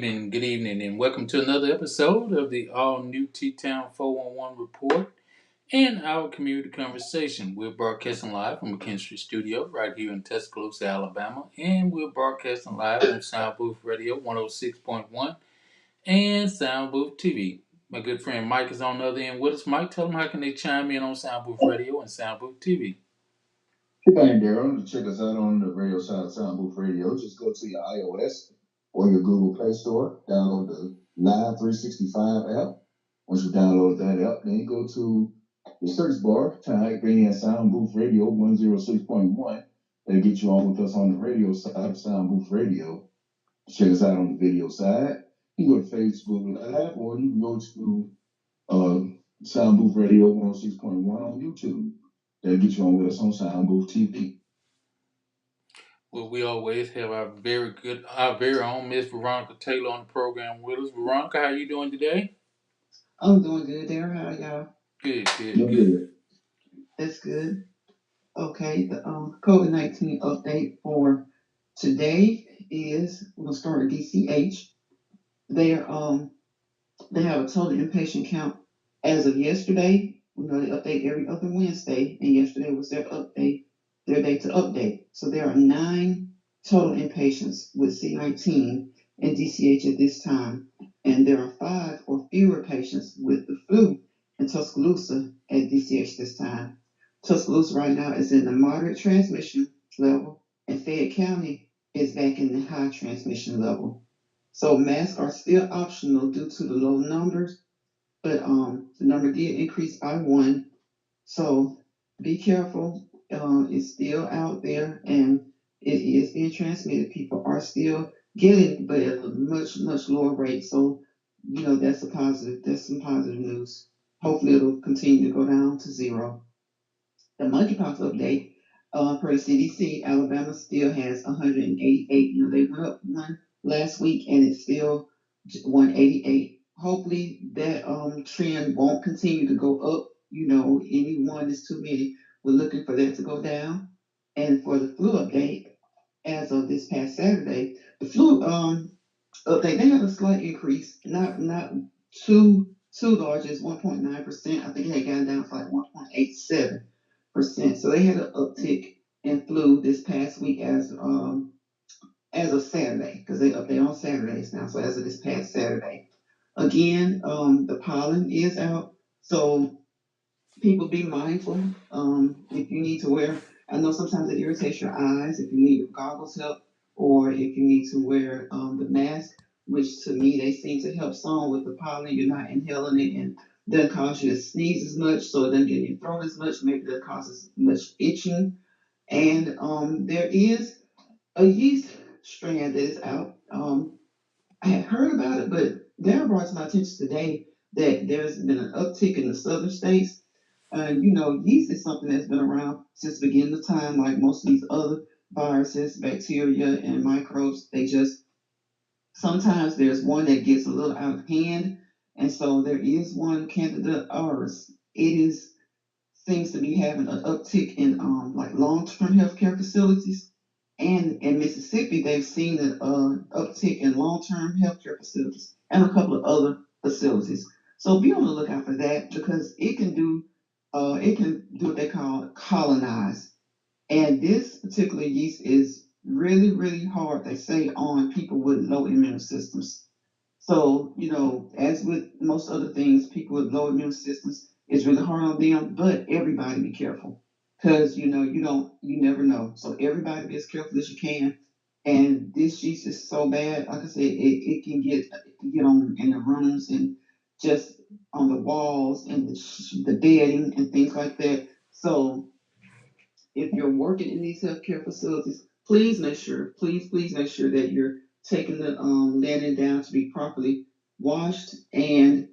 evening, and welcome to another episode of the all new TTown 411 report and our community conversation. We're broadcasting live from McKinstry Studio right here in Tuscaloosa, Alabama, and we're broadcasting live on Sound Booth Radio 106.1 and Sound Booth TV. My good friend Mike is on the other end with us. Mike, tell them how can they chime in on Sound Booth Radio and Sound Booth TV. Hey, Daryl. To check us out on the radio side of Sound Booth Radio, just go to your iOS or your Google Play Store, download the Live 365 app. Once you download that app, then you go to the search bar, type in Sound Booth Radio 106.1. That'll get you on with us on the radio side of Sound Booth Radio. Check us out on the video side. You can go to Facebook Live, or you can go to uh, Sound Booth Radio 106.1 on YouTube. That'll get you on with us on Sound Booth TV. Well, we always have our very own Miss Veronica Taylor on the program with us. Veronica, how you doing today? I'm doing good there. How y'all? Good. That's good. Okay, the COVID-19 update for today is we're gonna start with DCH. They have a total inpatient count as of yesterday. We know they update every other Wednesday, and yesterday was their day to update. So there are 9 total inpatients with C19 in DCH at this time, and there are 5 or fewer patients with the flu in Tuscaloosa at DCH this time. Tuscaloosa right now is in the moderate transmission level, and Fayette County is back in the high transmission level. So masks are still optional due to the low numbers, but the number did increase by 1. So be careful. It's still out there, and it is being transmitted. People are still getting it, but at a much lower rate. So that's a positive. That's some positive news. Hopefully it'll continue to go down to 0. The monkeypox update, per the CDC, Alabama still has 188. They went up 1 last week, and it's still 188. Hopefully that trend won't continue to go up. Any one is too many. We're looking for that to go down. And for the flu update, as of this past Saturday, the flu update, they had a slight increase, not too large, as 1.9%. I think it had gone down to like 1.87%. So they had an uptick in flu this past week as of Saturday, because they update on Saturdays now. So as of this past Saturday, again, the pollen is out, so people be mindful. If you need to wear, I know sometimes it irritates your eyes. If you need your goggles help, or if you need to wear the mask, which to me they seem to help some with the pollen. You're not inhaling it, and doesn't cause you to sneeze as much, so it doesn't get in your throat as much. Maybe that causes much itching. And there is a yeast strand that is out. I had heard about it, but Darren brought to my attention today that there's been an uptick in the southern states. Yeast is something that's been around since the beginning of time, like most of these other viruses, bacteria, and microbes. They just sometimes there's one that gets a little out of hand, and so there is one Candida auris. It is seems to be having an uptick in like long-term healthcare facilities. And in Mississippi, they've seen an uptick in long-term healthcare facilities and a couple of other facilities. So be on the lookout for that, because it can do what they call colonize. And this particular yeast is really, really hard, they say, on people with low immune systems. So, as with most other things, people with low immune systems, it's really hard on them, but everybody be careful, because, you never know. So everybody be as careful as you can. And this yeast is so bad, like I said, it can get on in the rooms and just on the walls and the bedding and things like that. So if you're working in these healthcare facilities, please make sure that you're taking the linen down to be properly washed. And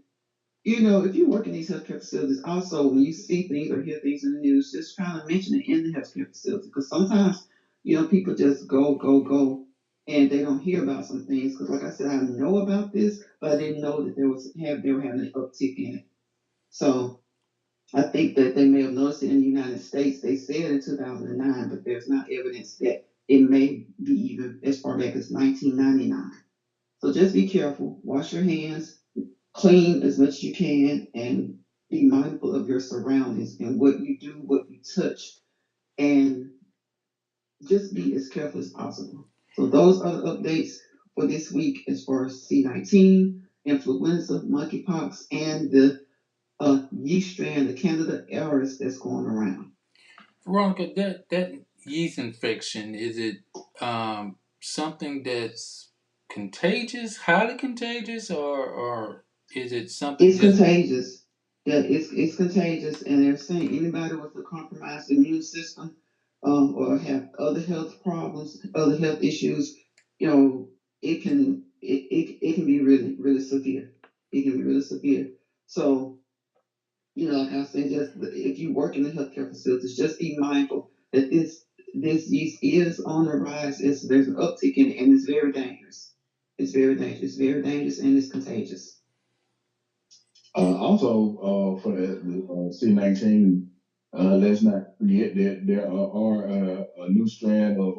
if you work in these healthcare facilities, also when you see things or hear things in the news, just try to mention it in the healthcare facility, because sometimes people just go, and they don't hear about some things. Because like I said, I know about this, but I didn't know that they were having an uptick in it. So I think that they may have noticed it in the United States. They said in 2009, but there's not evidence that it may be even as far back as 1999. So just be careful. Wash your hands, clean as much as you can, and be mindful of your surroundings and what you do, what you touch, and just be as careful as possible. So those are the updates for this week as far as C19, influenza, monkeypox, and the yeast strand, the Candida auris that's going around. Veronica, that yeast infection, is it something that's contagious, highly contagious, or is it something It's just? contagious. Yeah, it's contagious, and they're saying anybody with a compromised immune system, or have other health problems, other health issues, you know, it can be really really severe. It can be really severe. So like I said, just if you work in the healthcare facilities, just be mindful that this yeast is on the rise. There's an uptick in it, and it's very dangerous. It's very dangerous. It's very dangerous, and it's contagious. Also, for the C19, let's not forget that there are a new strand of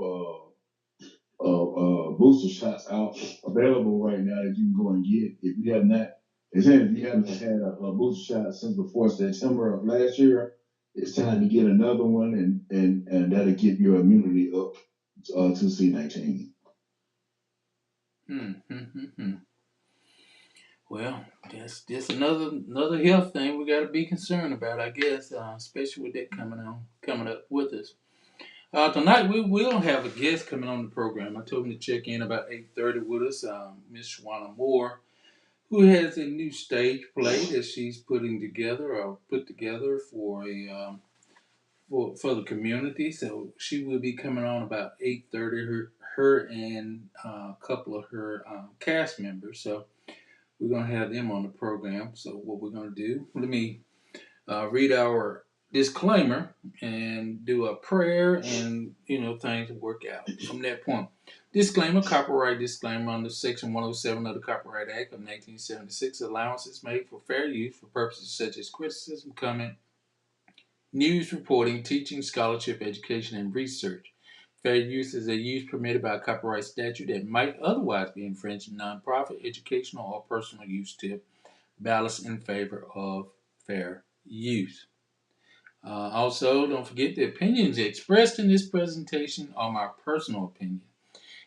booster shots out available right now that you can go and get if you have not. If you haven't had a booster shot since before September of last year, it's time to get another one, and that'll get your immunity up to C19. Hmm, hmm, hmm, hmm. Well, that's just another health thing we got to be concerned about, I guess, especially with that coming up with us. Tonight we will have a guest coming on the program. I told him to check in about 8:30 with us. Miss Shawna Moore, who has a new stage play that she's putting together or put together for a for the community. So she will be coming on about 8:30. Her and a couple of her cast members. So we're gonna have them on the program. So what we're gonna do? Let me read our disclaimer and do a prayer, and things work out from that point. Disclaimer: copyright disclaimer under Section 107 of the Copyright Act of 1976. Allowances made for fair use for purposes such as criticism, comment, news reporting, teaching, scholarship, education, and research. Fair use is a use permitted by a copyright statute that might otherwise be infringed in nonprofit, educational, or personal use tip. Balance in favor of fair use. Also, don't forget the opinions expressed in this presentation are my personal opinion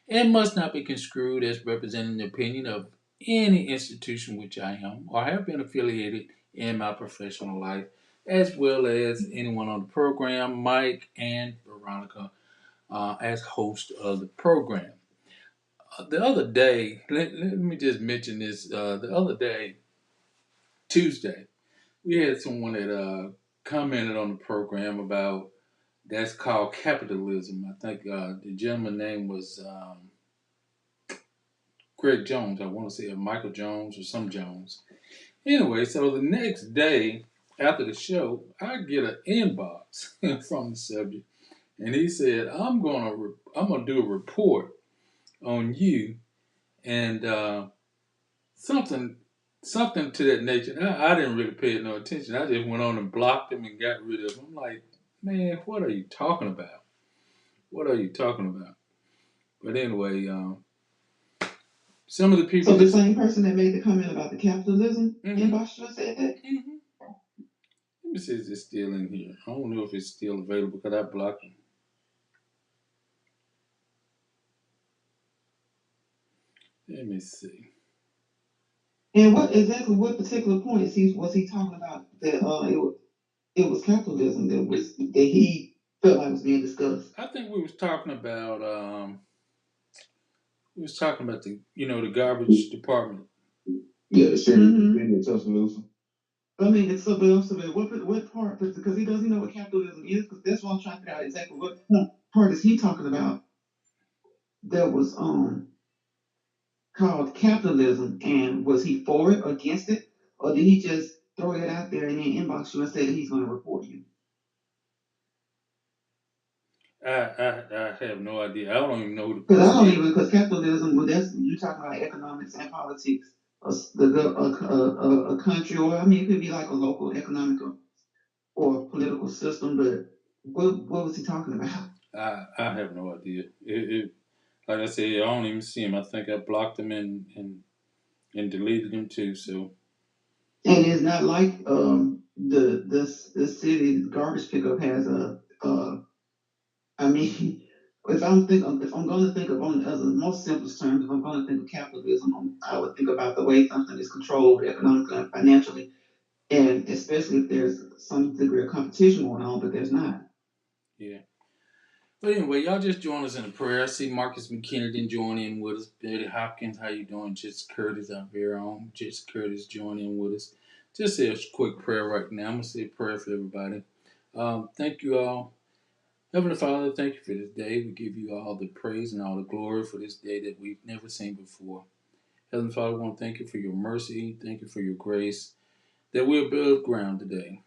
and must not be construed as representing the opinion of any institution which I am or have been affiliated in my professional life, as well as anyone on the program, Mike and Veronica, as host of the program. The other day, let me just mention this. The other day, Tuesday, we had someone that commented on the program about that's called capitalism. I think the gentleman name was Greg Jones. I want to say Michael Jones or some Jones. Anyway, so the next day after the show, I get an inbox from the subject, and he said, I'm gonna do a report on you and something something to that nature." I didn't really pay no attention. I just went on and blocked him and got rid of him. I'm like, man, what are you talking about? What are you talking about? But anyway, some of the people So the just. same person that made the comment about the capitalism in Mm-hmm, Boston said that. mm-hmm. Let me see if it's still in here. I don't know if it's still available because I blocked him. Let me see. And what particular points was he talking about that it was capitalism that he felt like was being discussed? I think we was talking about the garbage department. Yeah, the Mm-hmm. city of Tuscaloosa. I mean, it's so, but I'm so, what part? Because he doesn't know what capitalism is. Because that's what I'm trying to figure out exactly what part is he talking about that was called capitalism, and was he for it or against it, or did he just throw it out there and then inbox you and say that he's going to report you? I have no idea. I don't even know who the Because I person don't is. even because capitalism, well, that's you talking about economics and politics, a country, or I mean, it could be like a local economic or political system. But what was he talking about? I have no idea. Like I said, I don't even see them. I think I blocked them and deleted them too. So And it's not like the city garbage pickup has I mean, if I'm going to think of on as the most simplest terms, if I'm going to think of capitalism, I would think about the way something is controlled economically and financially, and especially if there's some degree of competition going on, but there's not. yeah. But anyway, y'all just join us in a prayer. I see Marcus McKinney didn't join in with us. Betty Hopkins, how you doing? Just Curtis, our very own. Just Curtis join in with us. Just say a quick prayer right now. I'm going to say a prayer for everybody. Thank you all. Heavenly Father, thank you for this day. We give you all the praise and all the glory for this day that we've never seen before. Heavenly Father, I want to thank you for your mercy. Thank you for your grace that we're above ground today.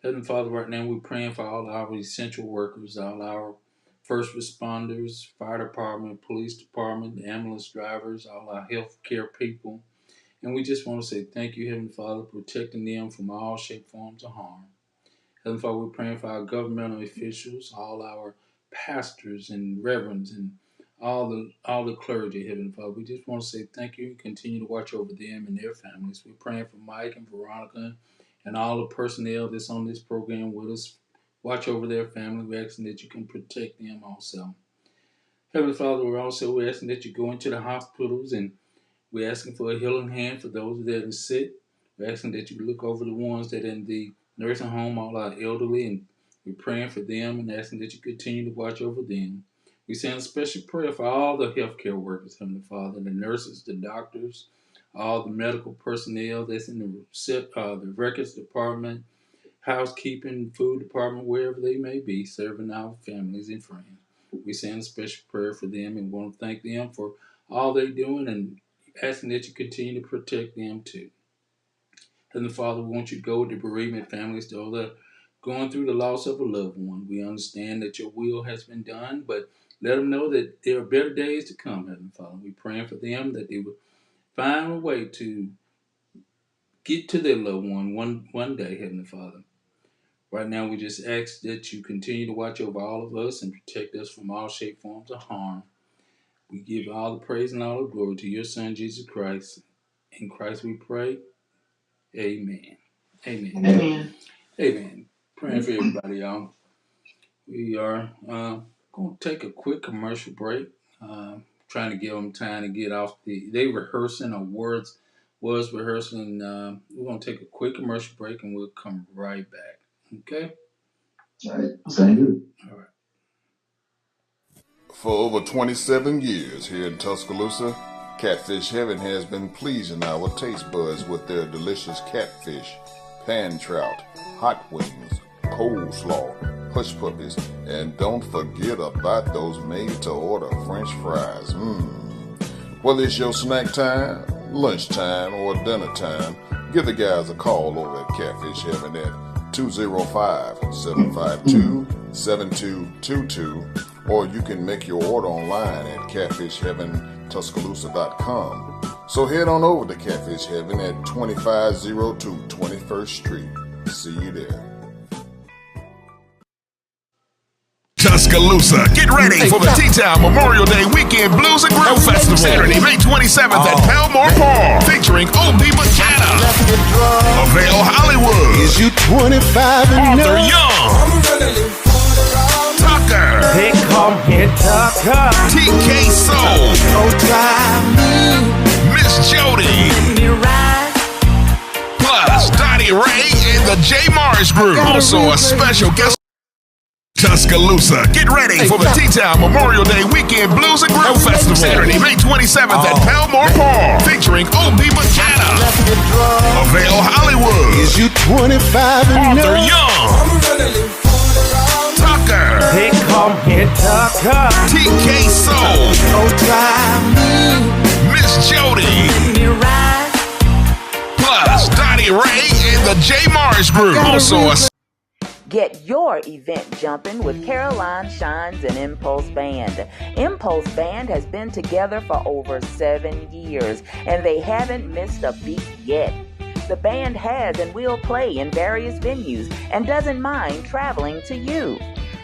Heavenly Father, right now we're praying for all our essential workers, all our first responders, fire department, police department, ambulance drivers, all our healthcare people. And we just want to say thank you, Heavenly Father, for protecting them from all shape, forms of harm. Heavenly Father, we're praying for our governmental officials, all our pastors and reverends and all the clergy, Heavenly Father. We just want to say thank you and continue to watch over them and their families. We're praying for Mike and Veronica and all the personnel that's on this program with us. Watch over their family. We're asking that you can protect them also. Heavenly Father, we're asking that you go into the hospitals, and we're asking for a healing hand for those that are sick. We're asking that you look over the ones that are in the nursing home, all our elderly, and we're praying for them and asking that you continue to watch over them. We send a special prayer for all the healthcare workers, Heavenly Father, the nurses, the doctors, all the medical personnel that's in the records department, housekeeping, food department, wherever they may be, serving our families and friends. We send a special prayer for them and want to thank them for all they're doing and asking that you continue to protect them too. Heavenly Father, we want you to go with the bereavement families, those that are going through the loss of a loved one. We understand that your will has been done, but let them know that there are better days to come, Heavenly Father. We're praying for them that they will find a way to get to their loved one day, Heavenly Father. Right now, we just ask that you continue to watch over all of us and protect us from all shape, forms of harm. We give all the praise and all the glory to your Son, Jesus Christ. In Christ we pray. Amen. Amen. Amen. Amen. Praying for everybody, y'all. We are going to take a quick commercial break. Trying to give them time to get off they rehearsing or was rehearsing. We're going to take a quick commercial break and we'll come right back. Okay? All right. Sound good. All right. For over 27 years here in Tuscaloosa, Catfish Heaven has been pleasing our taste buds with their delicious catfish, pan trout, hot wings, coleslaw, hush puppies, and don't forget about those made-to-order French fries. Whether it's your snack time, lunchtime, or dinner time, give the guys a call over at Catfish Heaven at 205-752-7222, or you can make your order online at catfishheaventuscaloosa.com. So head on over to Catfish Heaven at 2502 21st Street. See you there. Tuscaloosa, get ready for the TTown Memorial Day Weekend Blues and Grill Festival, Saturday, May 27th at Palmore Park, featuring O.B. McKenna, Avail Hollywood, Is you 25 and Arthur up? Young, Tucker, They call me Tucker. TK Soul, Oh, try me. Miss Jody, Me right. plus Donnie Ray and the J. Morris Group. Also a special guest. Tuscaloosa, get ready for the T-Town Memorial Day Weekend Blues and Grill Festival, Saturday, May 27th at Palmore Park, featuring O.B. McKenna, Avail Hollywood, Is you 25 and Arthur up? Young, Tucker, They call me Tucker. TK Soul, Oh, try me. Miss Jody, Me right. plus Donnie Ray and the J. Morris Group. Also a Get your event jumping with Caroline Shines and Impulse Band. Impulse Band has been together for over 7 years, and they haven't missed a beat yet. The band has and will play in various venues and doesn't mind traveling to you.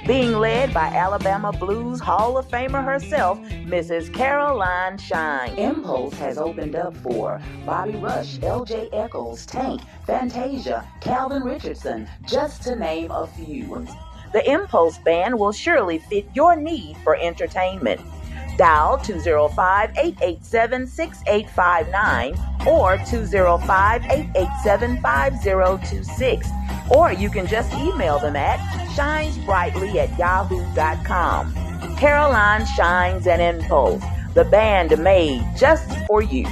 being led by Alabama Blues Hall of Famer herself, Mrs. Caroline Shine. Impulse has opened up for Bobby Rush, L.J. Eccles, Tank, Fantasia, Calvin Richardson, just to name a few. The Impulse Band will surely fit your need for entertainment. Dial 205-887-6859 or 205-887-5026. Or you can just email them at shinesbrightly@yahoo.com. Caroline Shines and Impulse, the band made just for you.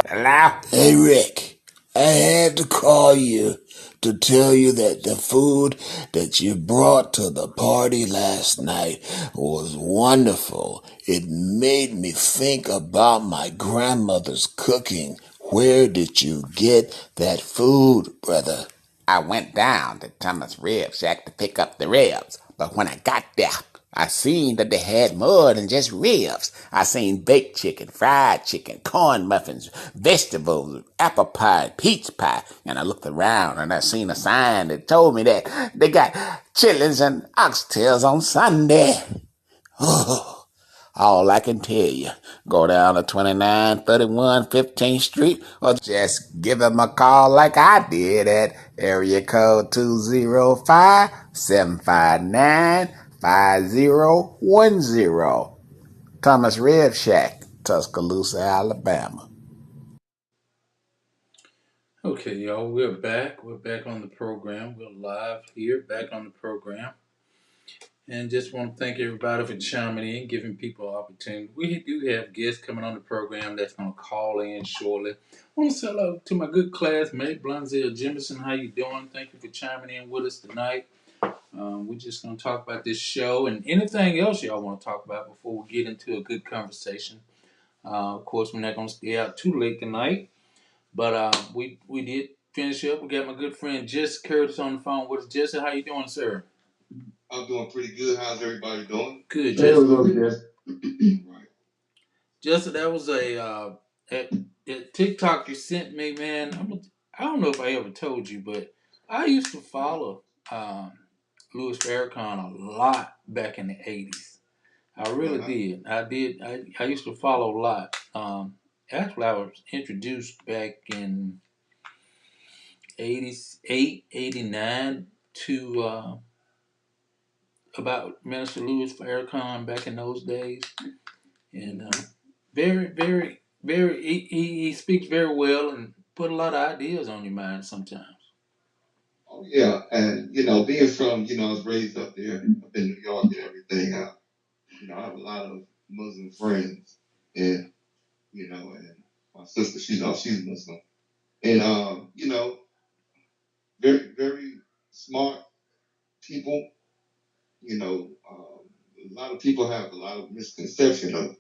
Hello? Hey, Rick. I had to call you to tell you that the food that you brought to the party last night was wonderful. It made me think about my grandmother's cooking. Where did you get that food, brother? I went down to Thomas' Rib Shack to pick up the ribs, but when I got there, I seen that they had more than just ribs. I seen baked chicken, fried chicken, corn muffins, vegetables, apple pie, peach pie, and I looked around and I seen a sign that told me that they got chitlins and oxtails on Sunday. Oh, all I can tell you, go down to 2931 15th Street or just give them a call like I did at area code 205-759-5010. Thomas Rib Shack, Tuscaloosa, Alabama. Okay, y'all, we're back. We're back on the program. We're live here, back on the program. And just want to thank everybody for chiming in, giving people opportunity. We do have guests coming on the program that's going to call in shortly. I want to say hello to my good classmate, Blunzel Jemison. How you doing? Thank you for chiming in with us tonight. We're just going to talk about this show and anything else y'all want to talk about before we get into a good conversation. Of course, we're not going to stay out too late tonight, but we did finish up. We got my good friend Jess Curtis on the phone with us. Jesse, how you doing, sir? I'm doing pretty good. How's everybody doing? Good, Hey, Jesse. what's up, Jess? Right. Jesse, that was that TikTok you sent me, man. I don't know if I ever told you, but I used to follow um, Louis Farrakhan a lot back in the '80s. I really did. I used to follow a lot. Actually, I was introduced back in '88, '89 to about Minister Louis Farrakhan back in those days, and very, very, very. He speaks very well and put a lot of ideas on your mind sometimes. Oh yeah, and being from I was raised up there, up in New York and everything. I have a lot of Muslim friends, and and my sister, she's Muslim, and very very smart people. A lot of people have a lot of misconception of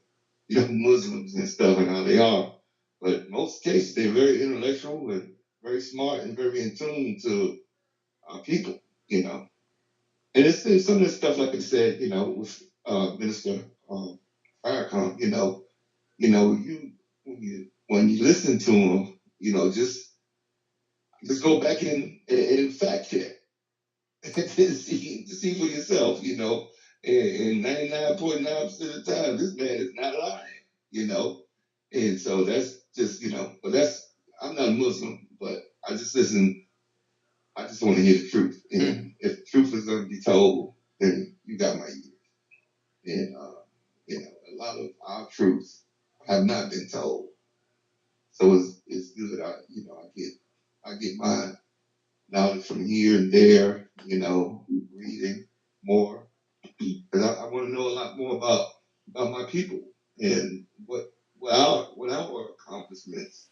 Muslims and stuff and how they are, but in most cases they're very intellectual and very smart and very in tune to our people. You know, and it's some of the stuff like I said. With Minister Farrakhan. You when you listen to him, just go back and fact check to see for yourself, and 99.9% of the time, this man is not lying, you know. And so that's just, but I'm not Muslim, but I just listen, I just want to hear the truth. And if the truth is going to be told, then you got my ear. And, a lot of our truths have not been told. So it's good. I get my knowledge from here and there, reading more. Because I want to know a lot more about my people and what our accomplishments,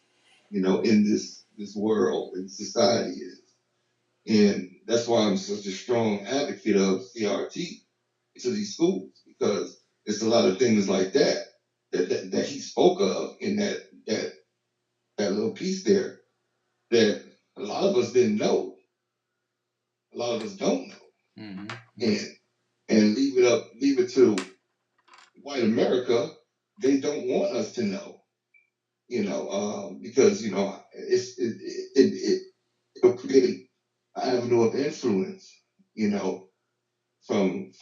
in this world and society is. And that's why I'm such a strong advocate of CRT to these schools, because it's a lot of things like that he spoke of in that little piece there that a lot of us didn't know. A lot of us don't know. Mm-hmm. And leave it to white America. They don't want us to know, because it'll create an avenue level of influence, you know, from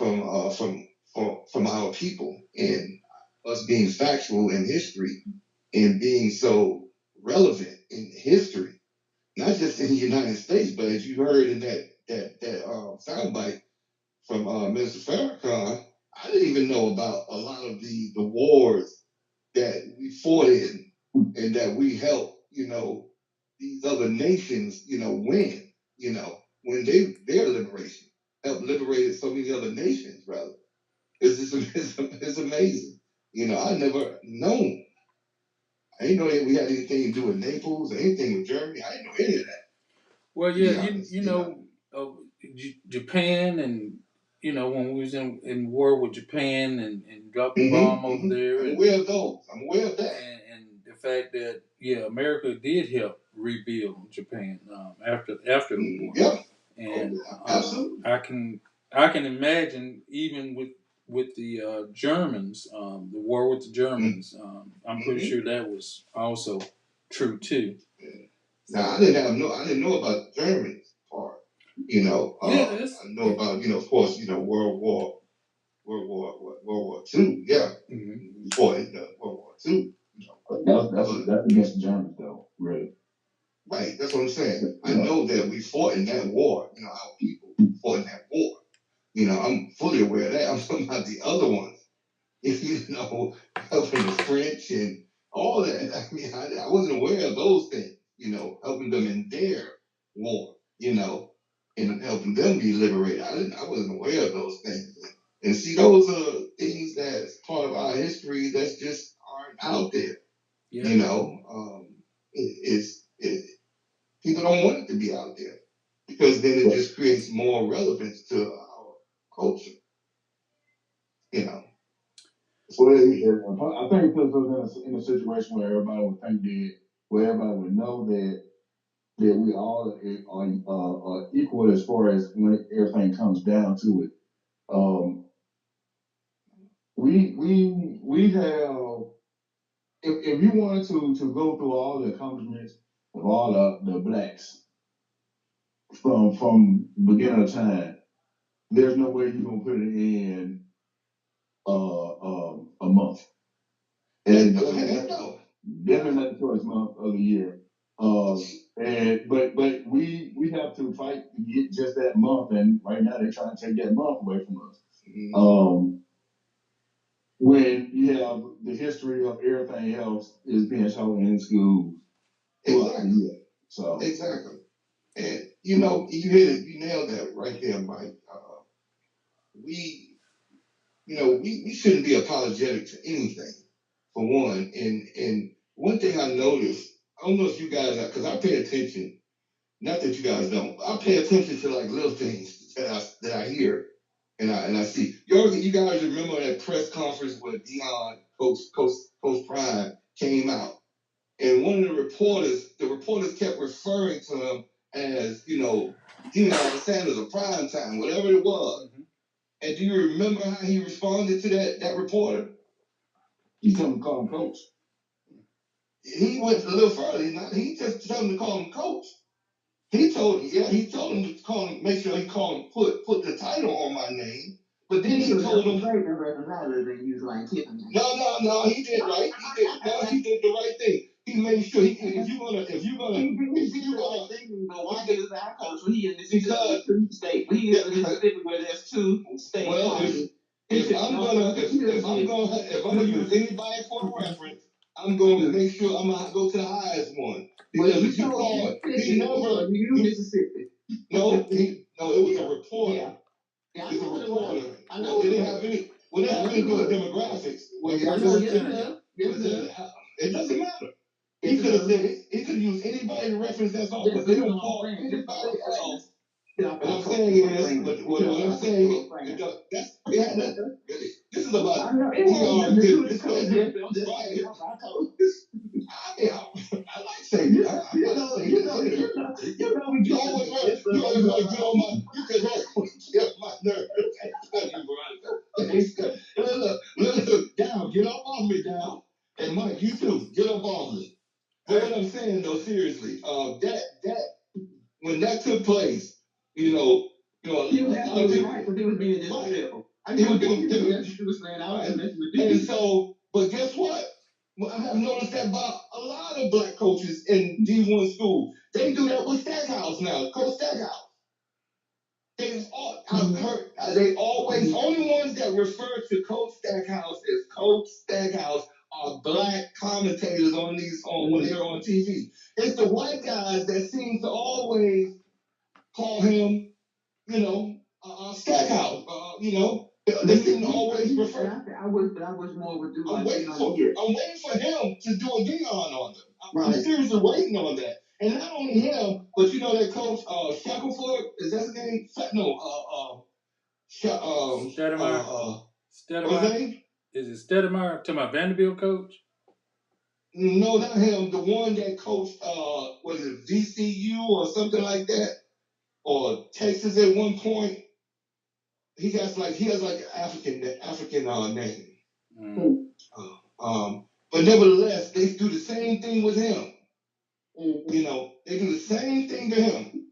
our people, and us being factual in history and being so relevant in history, not just in the United States, but as you heard in that soundbite from Minister Farrakhan, I didn't even know about a lot of the wars that we fought in and that we helped, you know, these other nations, you know, win, you know, when their liberation helped liberate so many other nations, rather. It's just it's amazing. You know, I never known. I didn't know that we had anything to do with Naples or anything with Germany. I didn't know any of that. Well, To be yeah, honest, you know, Japan, and you know when we was in war with Japan and dropped the bomb over there. I'm aware of those. I'm aware of that. And the fact that America did help rebuild Japan after the war. Yeah. And absolutely. I can imagine even with the Germans, the war with the Germans. I'm pretty sure that was also true too. Now I didn't know about the Germans part. You know, I know about, you know, of course, you know, World War II. Yeah, we fought in World War II. You know, that's against the Germans, though, really. Right, that's what I'm saying. I know that we fought in that war. You know, our people fought in that war. You know, I'm fully aware of that. I'm talking about the other ones. You know, helping the French and all that. I mean, I wasn't aware of those things. You know, helping them in their war. You know, and helping them be liberated. I wasn't aware of those things. And see, those are things that's part of our history that's just aren't out there. Yeah. You know, people don't want it to be out there because then it just creates more relevance to our culture. You know. Well, I think it puts us in a situation where everybody would think that, where everybody would know that we all are equal as far as when everything comes down to it. We have, if you wanted to go through all the accomplishments of all the blacks from beginning of time, there's no way you're gonna put it in a month. And definitely not the shortest month of the year. But we have to fight to get just that month, and right now they're trying to take that month away from us. When you have the history of everything else is being taught in schools. Exactly. So exactly. And you know, you hit it, you nailed that right there, Mike. We shouldn't be apologetic to anything, for one. And one thing I noticed, I don't know if you guys, because I pay attention. Not that you guys don't. I pay attention to like little things that I hear and I see. You guys remember that press conference where Dion, Coach Prime, came out, and one of the reporters kept referring to him as, you know, Deion Sanders or Prime Time, whatever it was. And do you remember how he responded to that reporter? He told him to call him coach. He went a little further. He just told him to call him coach. He told him to call him, make sure he called him, put the title on my name. But then he told him rather than use like Tiffany. No, he did right. He did the right thing. He made sure if you're gonna why did his our coach when he in the two state when he is in Mississippi where there's two states. Well, if I'm gonna use anybody for a reference, I'm going to make sure I'm gonna go to the highest one. Because if you call you Mississippi. No, it was a reporter. Yeah, it's a reporter. I know it didn't have any. Well, they have any good demographics. Well, it doesn't matter. He could have said it. He could have used anybody to reference that song, but they don't call anybody else. What I'm saying is, this is about. I like saying you always want to get on my nerves. Look, down, get up off me, down. And Mike, you too, get up off me. But what I'm saying though, seriously, that when that took place, You absolutely right, because he was being disrespectful. He was being disrespectful, and I was messing with you. And so, but guess what? Well, I have noticed that about a lot of black coaches in D1 schools. They do that with Stackhouse now, Coach Stackhouse. I've heard, they always, only ones that refer to Coach Stackhouse as Coach Stackhouse are black commentators when they're on TV. It's the white guys that seem to always call him, Stackhouse. They seem to always refer. I wish more would do. I'm waiting for him to do a Dion on them. I'm seriously waiting on that. And not only him, but that coach Shackelford, is that his name? No, Stedemeyer. What's his name? Is it Stedemeyer? To my Vanderbilt coach? No, not him. The one that coached, was it VCU or something like that, or Texas at one point. He has like an African name. But nevertheless, they do the same thing with him. They do the same thing to him.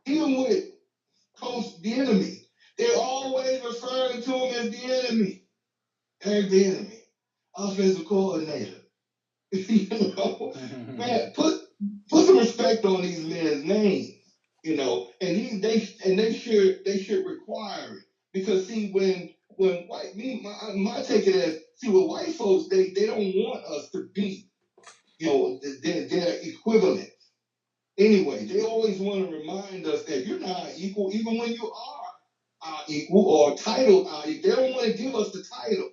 Even with Coach the enemy, they're always referring to him as the enemy. Eric the enemy, offensive coordinator. Man, put some respect on these men's names. And they should require it, because see, when my take it as, see, with white folks, they don't want us to be their equivalent. Anyway, they always want to remind us that you're not equal, even when you are equal or titled. They don't want to give us the title.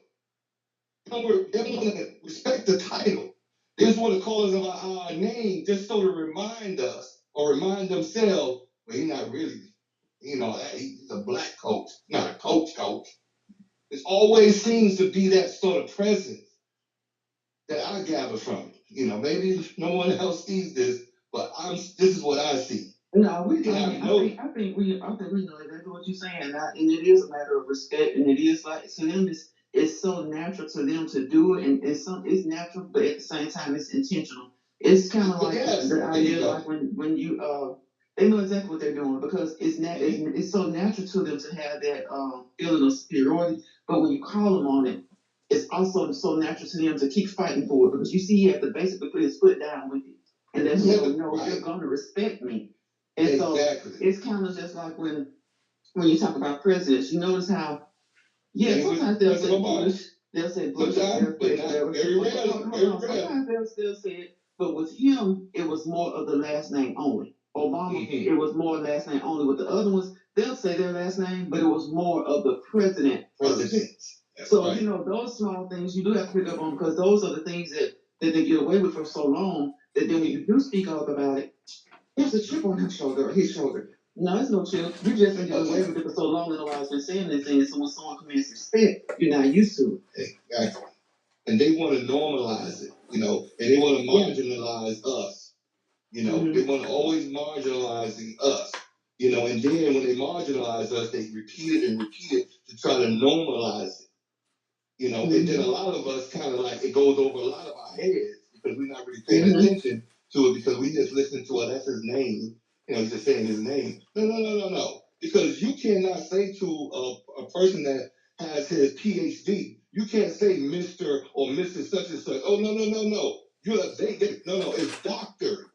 They don't want to respect the title. They just want to call us our name, just so to remind us or remind themselves, well, he's not really, he's a black coach, not a coach. It always seems to be that sort of presence that I gather from it. Maybe no one else sees this, but this is what I see. No, I think we know exactly what you're saying, and it is a matter of respect, and it is like, to them, it's so natural to them to do it, and it's natural, but at the same time it's intentional. It's kind of like the idea, like when you they know exactly what they're doing, because it's so natural to them to have that feeling of superiority. But when you call them on it, it's also so natural to them to keep fighting for it, because you see, you have to basically put his foot down with it, and that's you're going to respect me. And exactly. So it's kind of just like when you talk about presidents, you notice how, sometimes they'll say Bush, sometimes they'll still say it, but with him, it was more of the last name only. Obama, it was more last name only. With the other ones, they'll say their last name, but it was more of the president. So, right. Those small things you do have to pick up on, because those are the things that they get away with for so long, that then when you do speak up about it, there's a chip on his shoulder. No, it's no chip. You just been getting away with it for so long that nobody's been saying anything. So when someone commands respect, you're not used to it. Exactly. And they want to normalize it, and they want to marginalize us. They want to always marginalizing us. And then when they marginalize us, they repeat it to try to normalize it. And then a lot of us kind of like, it goes over a lot of our heads, because we're not really paying attention to it, because we just listen to it. That's his name. He's just saying his name. No. Because you cannot say to a person that has his PhD, you can't say Mr. or Mrs. such and such. Oh, no. It's Dr.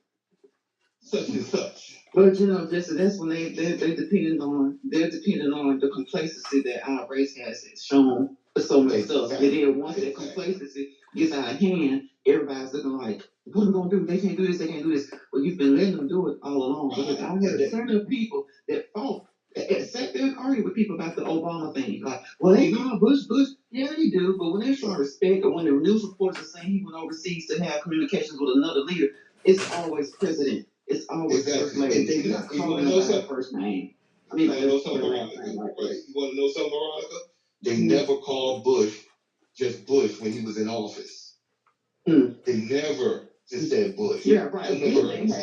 such and such. But that's when they're depending on the complacency that our race has shown for so much stuff. And then once that complacency gets out of hand, everybody's looking like, what are we gonna do? They can't do this, they can't do this. Well, you've been letting them do it all along. Because I've had plenty of people that fought, sat there and argued with people about the Obama thing. Like, well, they know Bush. Yeah, they do. But when they show respect, or when the news reports are saying he went overseas to have communications with another leader, it's always president. It's always first lady. They not calling her first name. You want to know something, Veronica? They never called Bush just Bush when he was in office. They never just said Bush. Yeah, right. They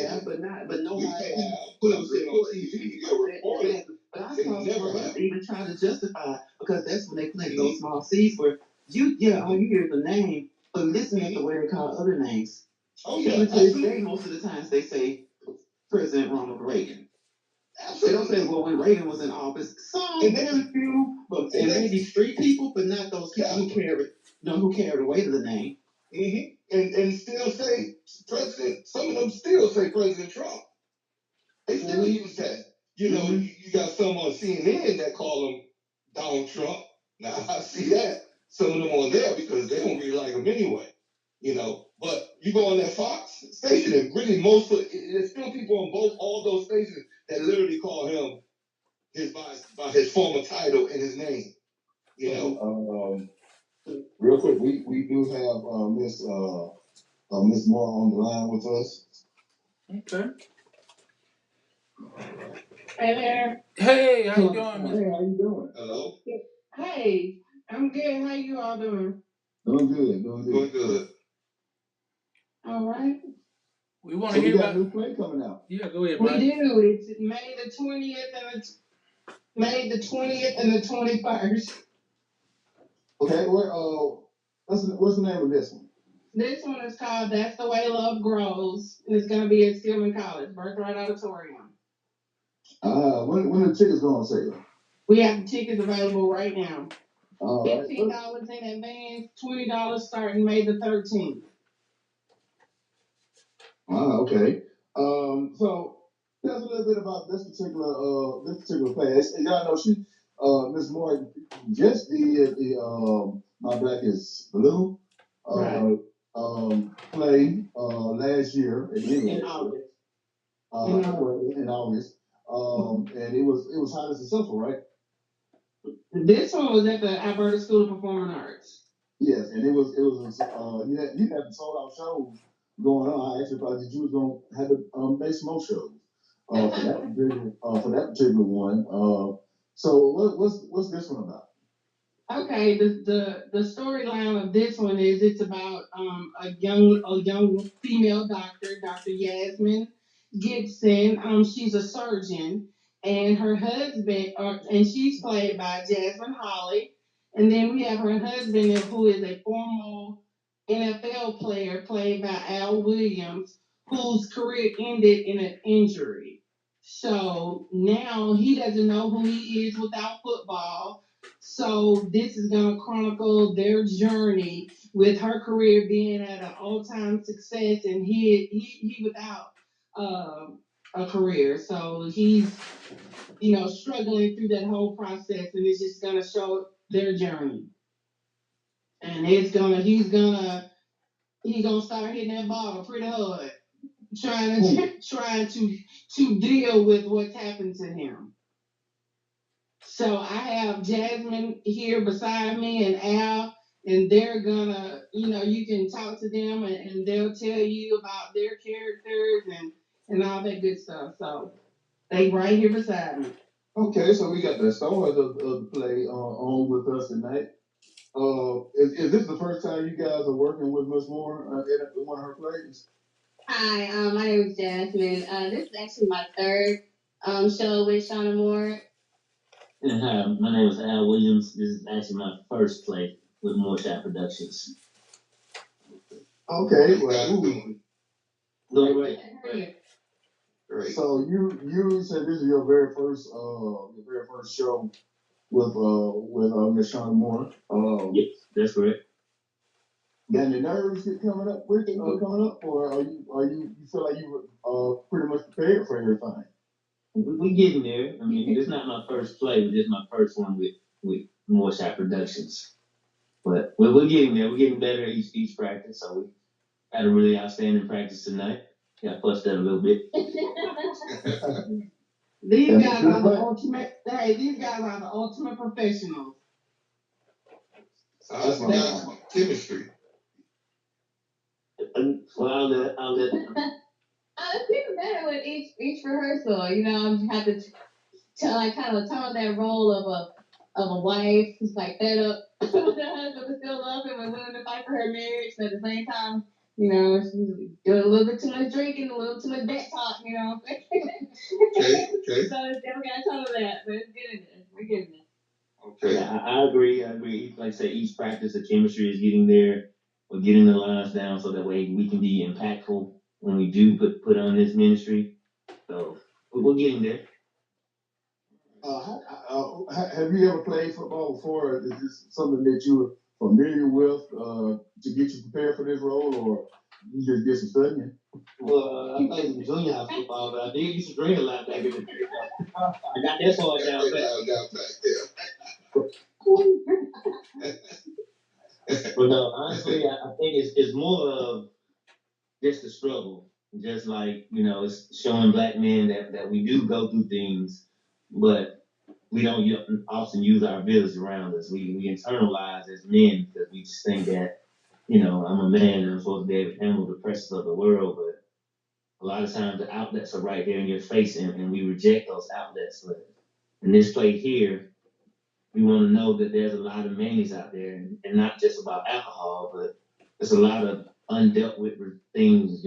have, but nobody put him on TV. But I saw someone even try to justify, because that's when they plant those small seeds where all you hear is the name, but listen at the way they call other names. Oh yeah. Even to this day, most of the times they say President Ronald Reagan. They don't say, well, when Reagan was in office, and there's a few, but and maybe street people, but not those people who carry the weight of the name. Mm-hmm. And still say President. Some of them still say President Trump. They still use that. You know, you got some on CNN that call him Donald Trump. Now I see that some of them on there because they don't really like him anyway. You know, but you go on that Fox station and really there's still people on all those stations that literally call him by his former title and his name. You know. Real quick, we do have Miss Moore on the line with us. Okay. Hey there. Hey, how you doing, Miss? Hey, how you doing? Hello. Hey, I'm good. How you all doing? Doing good. Doing good. All right. We want to hear we got about a new play coming out. Yeah, go ahead, We Mike. do. It's May the 20th and the 21st. Okay. What's the name of this one? This one is called "That's the Way Love Grows," and it's going to be at Stillman College, Birthright Auditorium. When are the tickets going on sale? We have the tickets available right now. $15 in advance, $20 starting May the 13th. Okay. So tell us a little bit about this particular play. As y'all know, Miss Moore just did the My Black is Blue play last year in August. In August. And it was highly successful, right? This one was at the Alberta School of Performing Arts. Yes, and it was you had sold out shows going on. I actually thought that you was gonna have to make some more shows for that particular one. So what's this one about? Okay, the storyline of this one is it's about a young female doctor, Dr. Yasmin Gibson. She's a surgeon, and her husband, and she's played by Jasmine Holly. And then we have her husband, who is a former NFL player, played by Al Williams, whose career ended in an injury. So now he doesn't know who he is without football. So this is going to chronicle their journey with her career being at an all-time success, and he without a career. So he's struggling through that whole process, and it's just going to show their journey. And he's gonna start hitting that bottle pretty hard, trying to deal with what's happened to him. So I have Jasmine here beside me and Al, and they're gonna, you can talk to them and they'll tell you about their characters and all that good stuff. So they right here beside me. Okay, so we got the stars of the play on with us tonight. Is this the first time you guys are working with Miss Moore in one of her plays? Hi, my name is Jasmine. This is actually my third show with Shawna Moore. And hi, my name is Al Williams. This is actually my first play with Moorshot Productions. Okay, well, Great. So you said this is your very first show with Miss Shawna Moore. Yes, that's correct. Got any nerves coming up, or are you feel like you pretty much prepared for everything? We getting there. I mean, it's not my first play, but it's my first one with Moorshot Productions. But we're getting there. We're getting better each practice. So we had a really outstanding practice tonight. Got fussed out a little bit. These guys are the ultimate. Hey, these guys are the ultimate professionals. That's my chemistry. Well, I'll let. It's even better with each rehearsal. You have to kind of tone that role of a wife who's like fed up with her husband but still love him and willing to fight for her marriage, but at the same time, she's doing a little bit too much drinking, a little too much back talk, Okay. So it's definitely got a tone of that, but it's getting there. We're getting there. Okay. Yeah, I agree. Like I say, each practice, the chemistry is getting there. We're getting the lines down so that way we can be impactful when we do put on this ministry. So we're getting there. Have you ever played football before? Is this something that you're familiar with to get you prepared for this role, or you just did some studying? Well, I played some junior high football, but I did used to drink a lot back in the day. I got that part down back. But no, honestly, I think it's more of just the struggle. Just like, it's showing black men that we do go through things, but we don't often use our village around us. We internalize as men because we just think that, I'm a man and I'm supposed to be able to handle the pressures of the world, but a lot of times the outlets are right there in your face and we reject those outlets. But in this play here, we want to know that there's a lot of manis out there, and not just about alcohol, but there's a lot of undealt with things,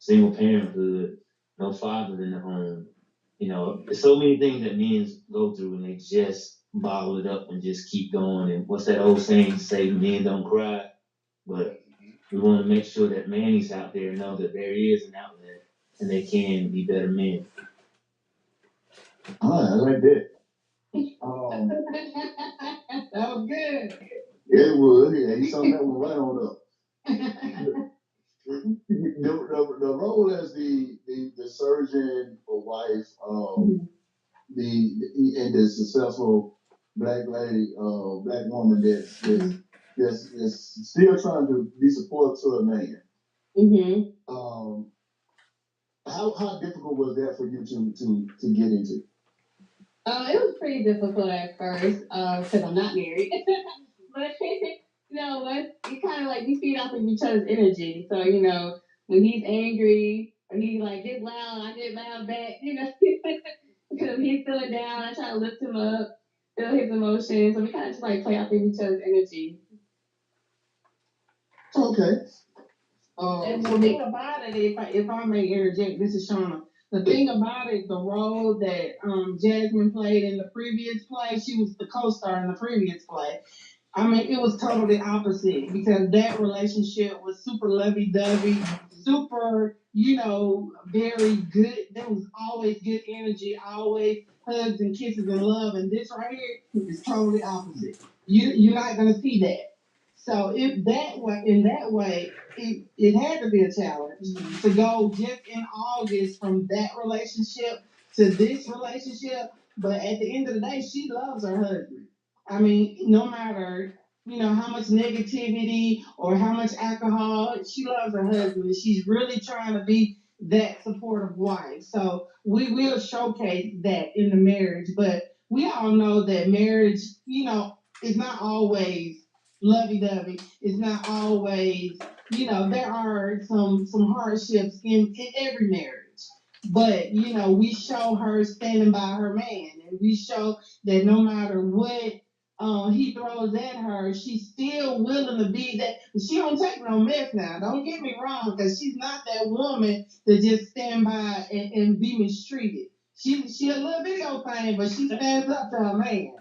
single parenthood, no fathers in the home. There's so many things that men go through and they just bottle it up and just keep going. And what's that old saying, say men don't cry? But we want to make sure that manis out there know that there is an outlet and they can be better men. All right, I like that. That was good. It was. Yeah, you saw that one right on up. The role as the surgeon or wife, and the successful black lady, black woman that's still trying to be supportive to a man. Mm-hmm. How difficult was that for you to get into? It was pretty difficult at first because I'm not married, but it's kind of like we feed off of each other's energy. So when he's angry or he like gets loud, I get loud back. Because he's feeling down, I try to lift him up, feel his emotions. So we kind of just like play off of each other's energy. Okay. And the thing about it, if I may interject, this is Shawna. The thing about it, the role that Jasmine played in the previous play, she was the co-star in the previous play. I mean, it was totally opposite because that relationship was super lovey-dovey, super, very good. There was always good energy, always hugs and kisses and love. And this right here is totally opposite. You're not going to see that. So in that way, it had to be a challenge to go just in August from that relationship to this relationship. But at the end of the day, she loves her husband. I mean, no matter how much negativity or how much alcohol, she loves her husband. And she's really trying to be that supportive wife. So we will showcase that in the marriage. But we all know that marriage, is not always lovey-dovey. It's not always, there are some hardships in every marriage. But we show her standing by her man, and we show that no matter what he throws at her, she's still willing to be that. She don't take no mess now. Don't get me wrong, because she's not that woman to just stand by and be mistreated. She a little video thing, but she stands up to her man.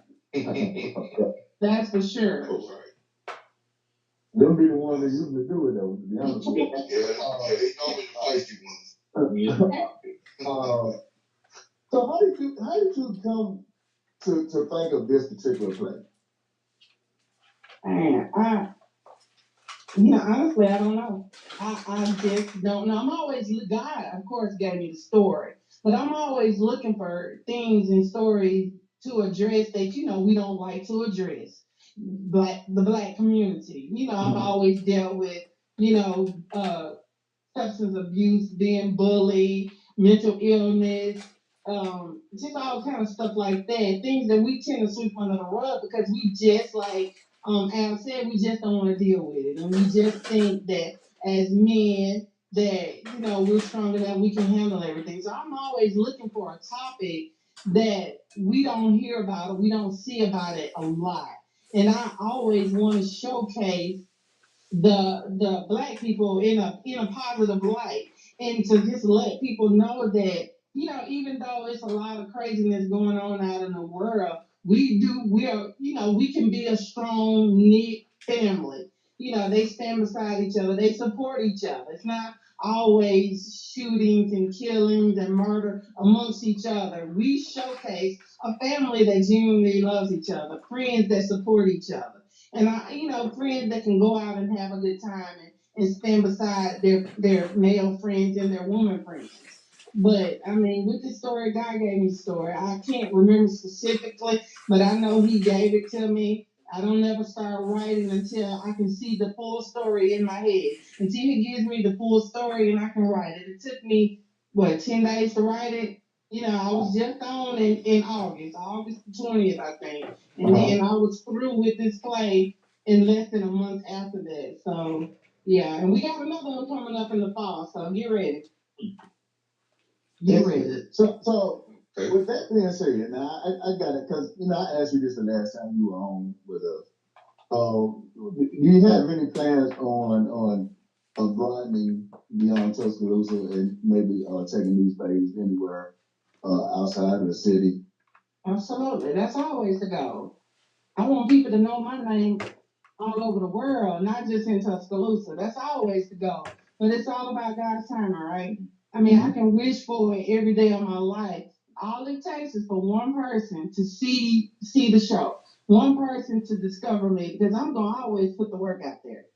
That's for sure. Them be the ones that usually do it though, to be honest with you. Yeah, they normally the feisty ones. So how did you come to think of this particular play? Man, honestly, I don't know. I just don't know. I'm always, God, of course, gave me the story, but I'm always looking for things and stories to address that, we don't like to address. The black community. I've always dealt with, substance abuse, being bullied, mental illness, just all kind of stuff like that. Things that we tend to sweep under the rug because we just like Al said, we just don't want to deal with it, and we just think that as men that we're stronger than we can handle everything. So I'm always looking for a topic that we don't hear about or we don't see about it a lot, and I always want to showcase the black people in a positive light, and to just let people know that even though it's a lot of craziness going on out in the world, we can be a strong knit family. They stand beside each other, they support each other. It's not always shootings and killings and murder amongst each other. We showcase a family that genuinely loves each other, friends that support each other, and friends that can go out and have a good time and stand beside their male friends and their woman friends. But I mean, with the story, God gave me the story. I can't remember specifically, but I know He gave it to me. I don't ever start writing until I can see the full story in my head. Until He gives me the full story and I can write it. It took me 10 days to write it. I was just on in August the 20th, I think, and then I was through with this play in less than a month after that. So yeah, and we got another one coming up in the fall. So get ready. Get ready. So with that being said, now I got it because I asked you this the last time you were on with us. Do you have any plans on broadening beyond Tuscaloosa and maybe taking these babies anywhere outside of the city? Absolutely, that's always the goal. I want people to know my name all over the world, not just in Tuscaloosa. That's always the goal. But it's all about God's timing, right? I mean, I can wish for it every day of my life. All it takes is for one person to see the show, one person to discover me, because I'm gonna always put the work out there.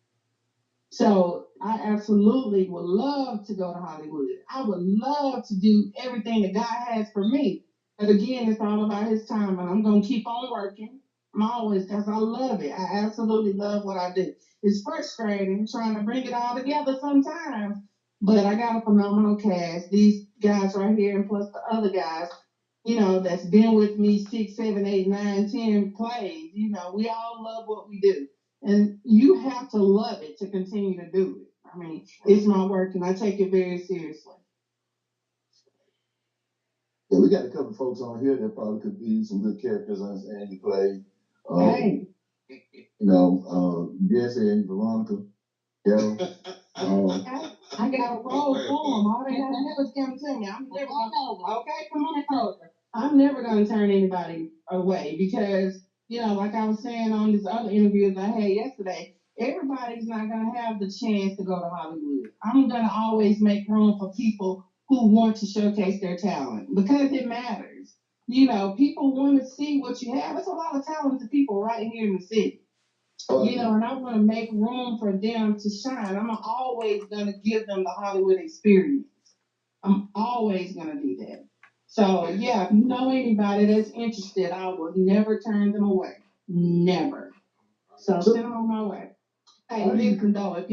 So I absolutely would love to go to Hollywood. I would love to do everything that God has for me. But again, it's all about His time, and I'm gonna keep on working. I'm always, because I love it. I absolutely love what I do. It's frustrating trying to bring it all together sometimes, but I got a phenomenal cast. These guys right here, and plus the other guys, that's been with me 6, 7, 8, 9, 10 plays. We all love what we do. And you have to love it to continue to do it. I mean, it's my work and I take it very seriously. Yeah, we got a couple folks on here that probably could be some good characters on Andy play. Hey. Jesse and Veronica. Yeah. I got a role for them. All they have to do is come to me. Come on closer. I'm never gonna turn anybody away because, like I was saying on this other interview that I had yesterday, everybody's not gonna have the chance to go to Hollywood. I'm gonna always make room for people who want to showcase their talent because it matters. People want to see what you have. There's a lot of talented people right here in the city. And I want to make room for them to shine. I'm always going to give them the Hollywood experience. I'm always going to do that. So, yeah, if you know anybody that's interested, I will never turn them away. Never. So, send them on my way. Hey, listen though, if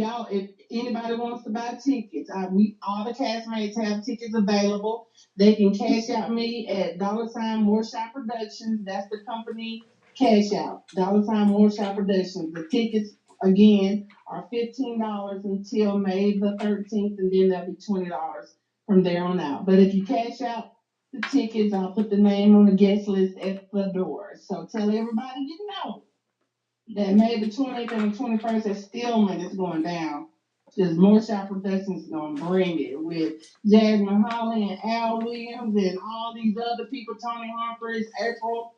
anybody wants to buy tickets, all the castmates have tickets available. They can cash out me at $ More Shop Productions. That's the company cash out. $ More Shop Productions. The tickets again are $15 until May the 13th, and then they'll be $20 from there on out. But if you cash out the tickets, I'll put the name on the guest list at the door. So tell everybody you know that May the 20th and the 21st at Stillman is going down. There's More Shop Productions going to bring it with Jasmine Holly and Al Williams and all these other people, Tony Humphries, April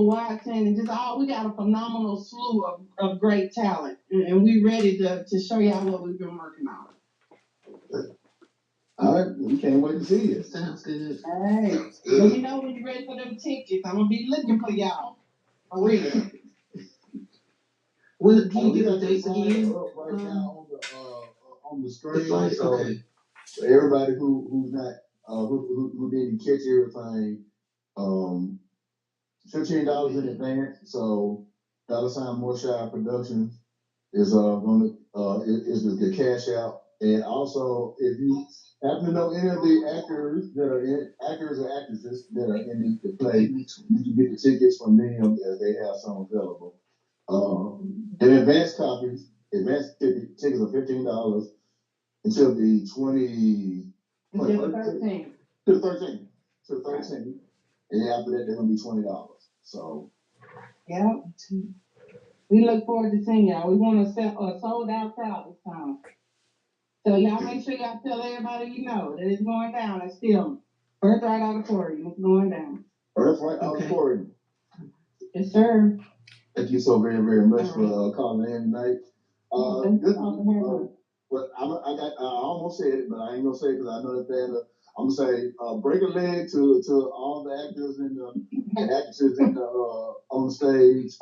Watson, and we got a phenomenal slew of great talent. And we ready to show y'all what we've been working on. All right, we can't wait to see it. Sounds good. Hey, sounds good. Let me know when you're ready for them tickets. I'm going to be looking for y'all. For real. Can you give the dates again? Right now on the screen. Okay. So everybody who's not who didn't catch everything, $15 in advance. So $ More Shop Productions is is the cash out, and also if you happen to know any of the actors or actresses that are in the play, you can get the tickets from them as they have some available. And advance tickets are $15 until the 20. Until the 13th. To the 13th. To the 13th. And then after that, they're gonna be $20. So. Yeah. We look forward to seeing y'all. We want to sell a sold out crowd this time. So y'all make sure y'all tell everybody you know that it's going down. It's still Birthright Auditorium. It's going down. Birthright Auditorium. Yes, sir. Thank you so very, very much for calling in tonight. But I almost said it, but I ain't gonna say it because I know that they're. I'm gonna say break a leg to all the actors and the actresses in the on stage.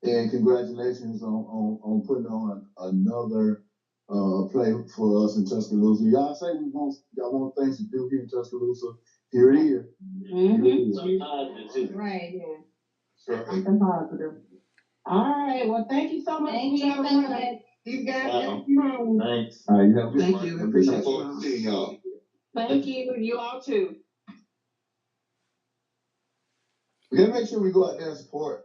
And congratulations on putting on another play for us in Tuscaloosa. Y'all say y'all want things to do here in Tuscaloosa. Here it is. Mm-hmm. Here it is. Right. Yeah. Sure. Something positive. All right. Well, thank you so much. Thank you. You guys. Thanks. All right. You have a good Thank you. I appreciate you. Seeing y'all. Thank you. You all too. We gotta make sure we go out there and support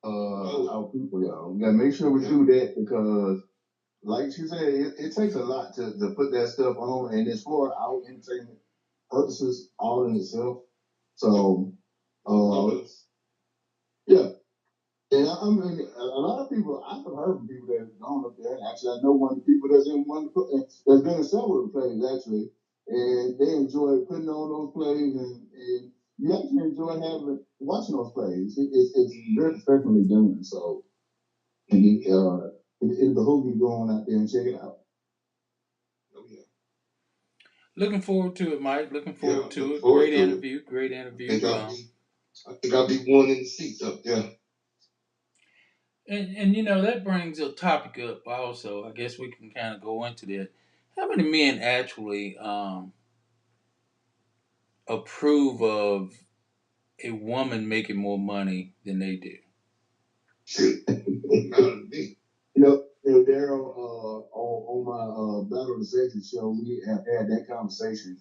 our people, y'all. We gotta make sure we do that because, like she said, it takes a lot to put that stuff on, and it's for our entertainment purposes all in itself. So, yeah. And I mean, a lot of people, I've heard from people that have gone up there, and actually, I know one of the people that's in one that's been in several plays actually, and they enjoy putting on those plays, and you actually enjoy watching those plays. It's very professionally done. So, and it behooves you to go on out there and check it out. Oh yeah. Looking forward to it, Mike. Looking forward to it. Great interview. Great interview. I think I'll be one in the seats up there. And you know, that brings a topic up also. I guess we can kind of go into that. How many men actually approve of a woman making more money than they do? Daryl, on my Battle of the Sexes show, we have had that conversation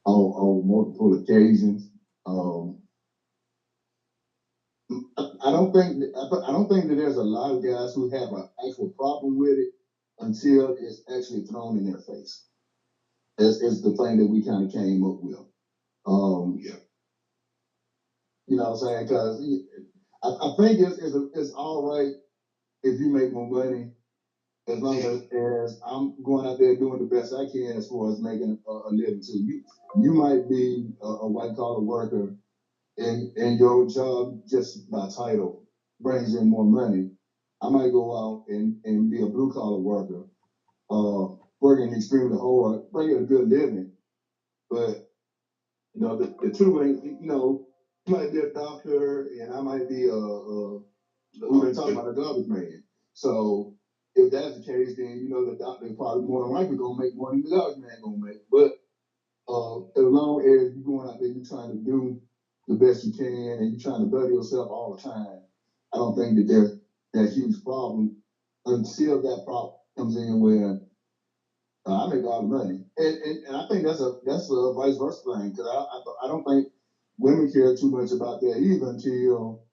on multiple occasions. I don't think that there's a lot of guys who have an actual problem with it until it's actually thrown in their face. It's the thing that we kind of came up with. Yeah. You know what I'm saying? Because I think it's all right if you make more money, as long as I'm going out there doing the best I can as far as making a living too. You might be a white collar worker, and your job just by title brings in more money. I might go out and be a blue collar worker, working extremely hard, bringing a good living. But the two ain't. You might be a doctor, and I might be we've been talking about a garbage man. So if that's the case, then the doctor is probably more than likely gonna make more than the garbage man gonna make. But as long as you're going out there, you're trying to do the best you can, and you're trying to better yourself all the time, I don't think that there's that huge problem until that problem comes in where I make all the money, and I think that's a vice versa thing because I don't think women care too much about that either until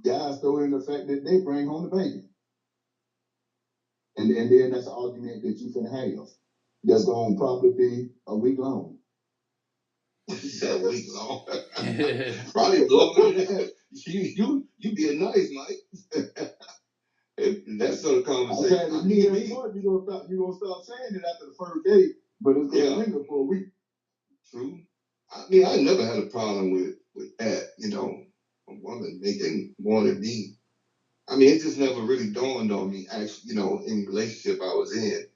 guys throw in the fact that they bring home the bacon. And then that's an argument that you can have. That's going to probably be a week long. A week long. Probably longer than that. You being nice, Mike. That sort of conversation. You're gonna stop saying it after the first day, but it's gonna linger for a week. True. I mean, I never had a problem with that. A woman making more than me. I mean, it just never really dawned on me. Actually, in the relationship I was in,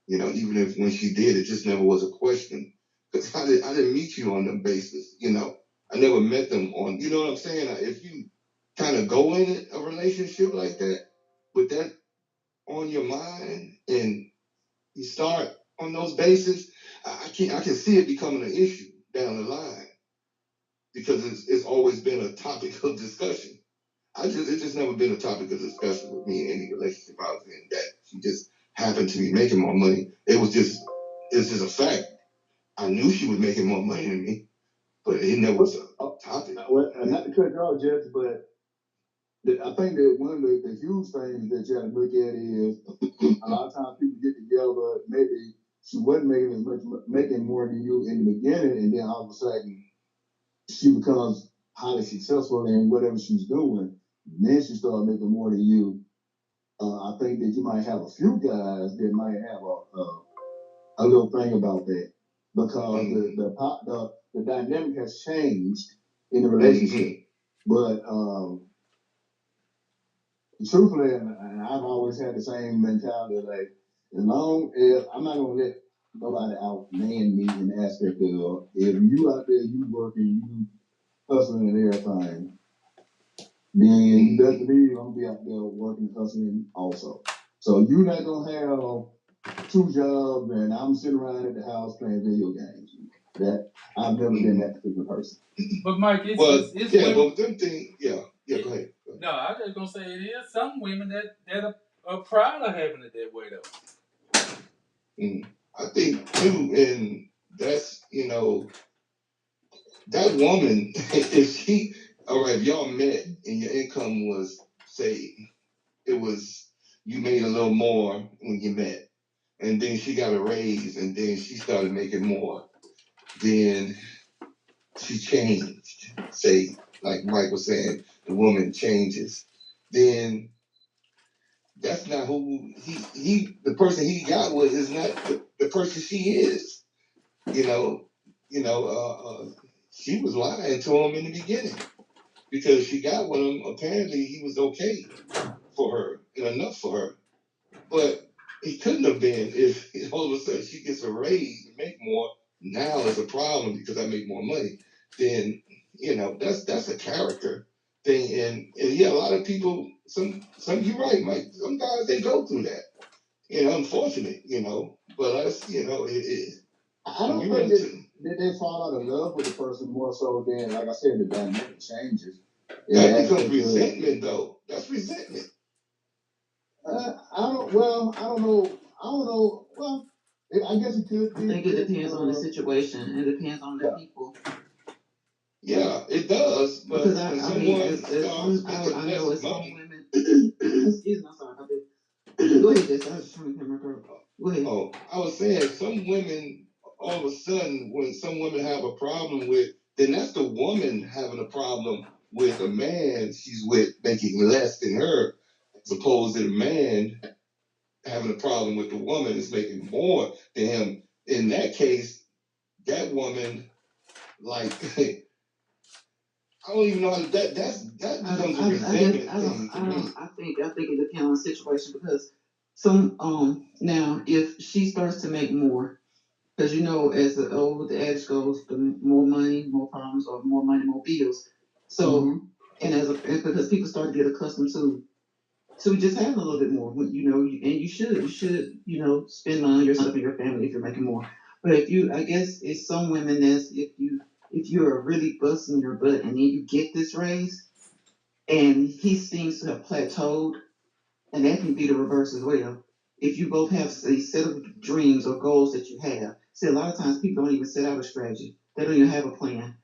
even if when she did, it just never was a question. Because I didn't meet you on them basis. I never met them on. You know what I'm saying? If you kind of go in a relationship like that with that on your mind, and you start on those bases, I can see it becoming an issue down the line because it's always been a topic of discussion. It's just never been a topic of discussion with me in any relationship I was in that she just happened to be making more money. It's just a fact. I knew she was making more money than me, but it never was a topic. Well, not to cut you off, Jeff, but I think that one of the huge things that you have to look at is a lot of times people get together. Maybe she wasn't making more than you in the beginning, and then all of a sudden she becomes highly successful in whatever she's doing. Then she started making more than you. I think that you might have a few guys that might have a little thing about that because the dynamic has changed in the relationship. But truthfully, and I've always had the same mentality, like As long as I'm not gonna let nobody outman me in the aspect of if you out there, you working, you hustling and everything, then you better believe I'm gonna be out there working, hustling also. So you're not gonna have two jobs and I'm sitting around at the house playing video games. That I've never been that particular person. But Mike, it's yeah, women. but them things, yeah, go ahead. No, I was just gonna say it is some women that are proud of having it that way though. I think too, and that's that woman, if she, all right, if y'all met and your income was, say, it was, you made a little more when you met, and then she got a raise, and then she started making more, then she changed. Say, like Mike was saying, the woman changes. Then that's not who the person he got with is not the person she is. You know, she was lying to him in the beginning because she got with him. Apparently, he was okay for her and enough for her, but he couldn't have been if all of a sudden she gets a raise and make more. Now it's a problem because I make more money. Then that's a character thing, and yeah, a lot of people. Some you're right, Mike. Some guys they go through that. Unfortunate, but us, I don't think that they fall out of love with the person more so than, like I said, the dynamic changes. That becomes resentment, though. That's resentment. I don't know. Well, I guess it could be. I think it depends on the situation. It depends on the people. Yeah, it does. But because I know it's some women. Excuse me, I'm sorry about that. Go ahead, Jess. I was just trying to hear my girl. Go ahead. Oh, I was saying some women, all of a sudden, when some women have a problem with, then that's the woman having a problem with a man she's with making less than her, as opposed to the man having a problem with the woman that's making more than him. In that case, that woman, like, I don't even know how that becomes a resentment thing to me. I think it depends on the situation because some now if she starts to make more, because as the adage goes, the more money, more problems, or more money, more bills. So and because people start to get accustomed to just having a little bit more, and you should spend money on yourself and your family if you're making more. But I guess it's some women that's if you're really busting your butt and then you get this raise, and he seems to have plateaued, and that can be the reverse as well. If you both have a set of dreams or goals that you have, see, a lot of times people don't even set out a strategy. They don't even have a plan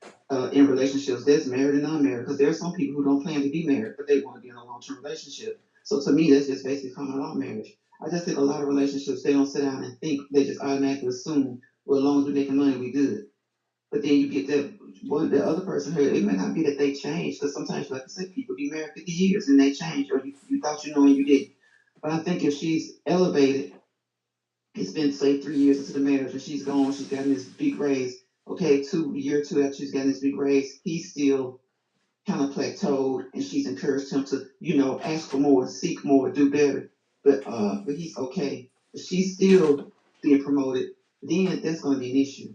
in relationships. There's married and unmarried, because there are some people who don't plan to be married, but they want to be in a long-term relationship. So to me, that's just basically coming out marriage. I just think a lot of relationships, they don't sit down and think. They just automatically assume, well, as long as we're making money, we good. But then you get the other person here, it may not be that they change, because sometimes, like I said, people be married 50 years and they change, or you thought and you didn't. But I think if she's elevated, it's been, say, 3 years into the marriage, and she's gone, she's gotten this big raise. Okay, year two after she's gotten this big raise, he's still kind of plateaued, and she's encouraged him to, ask for more, seek more, do better. But he's okay. But she's still being promoted, then that's going to be an issue.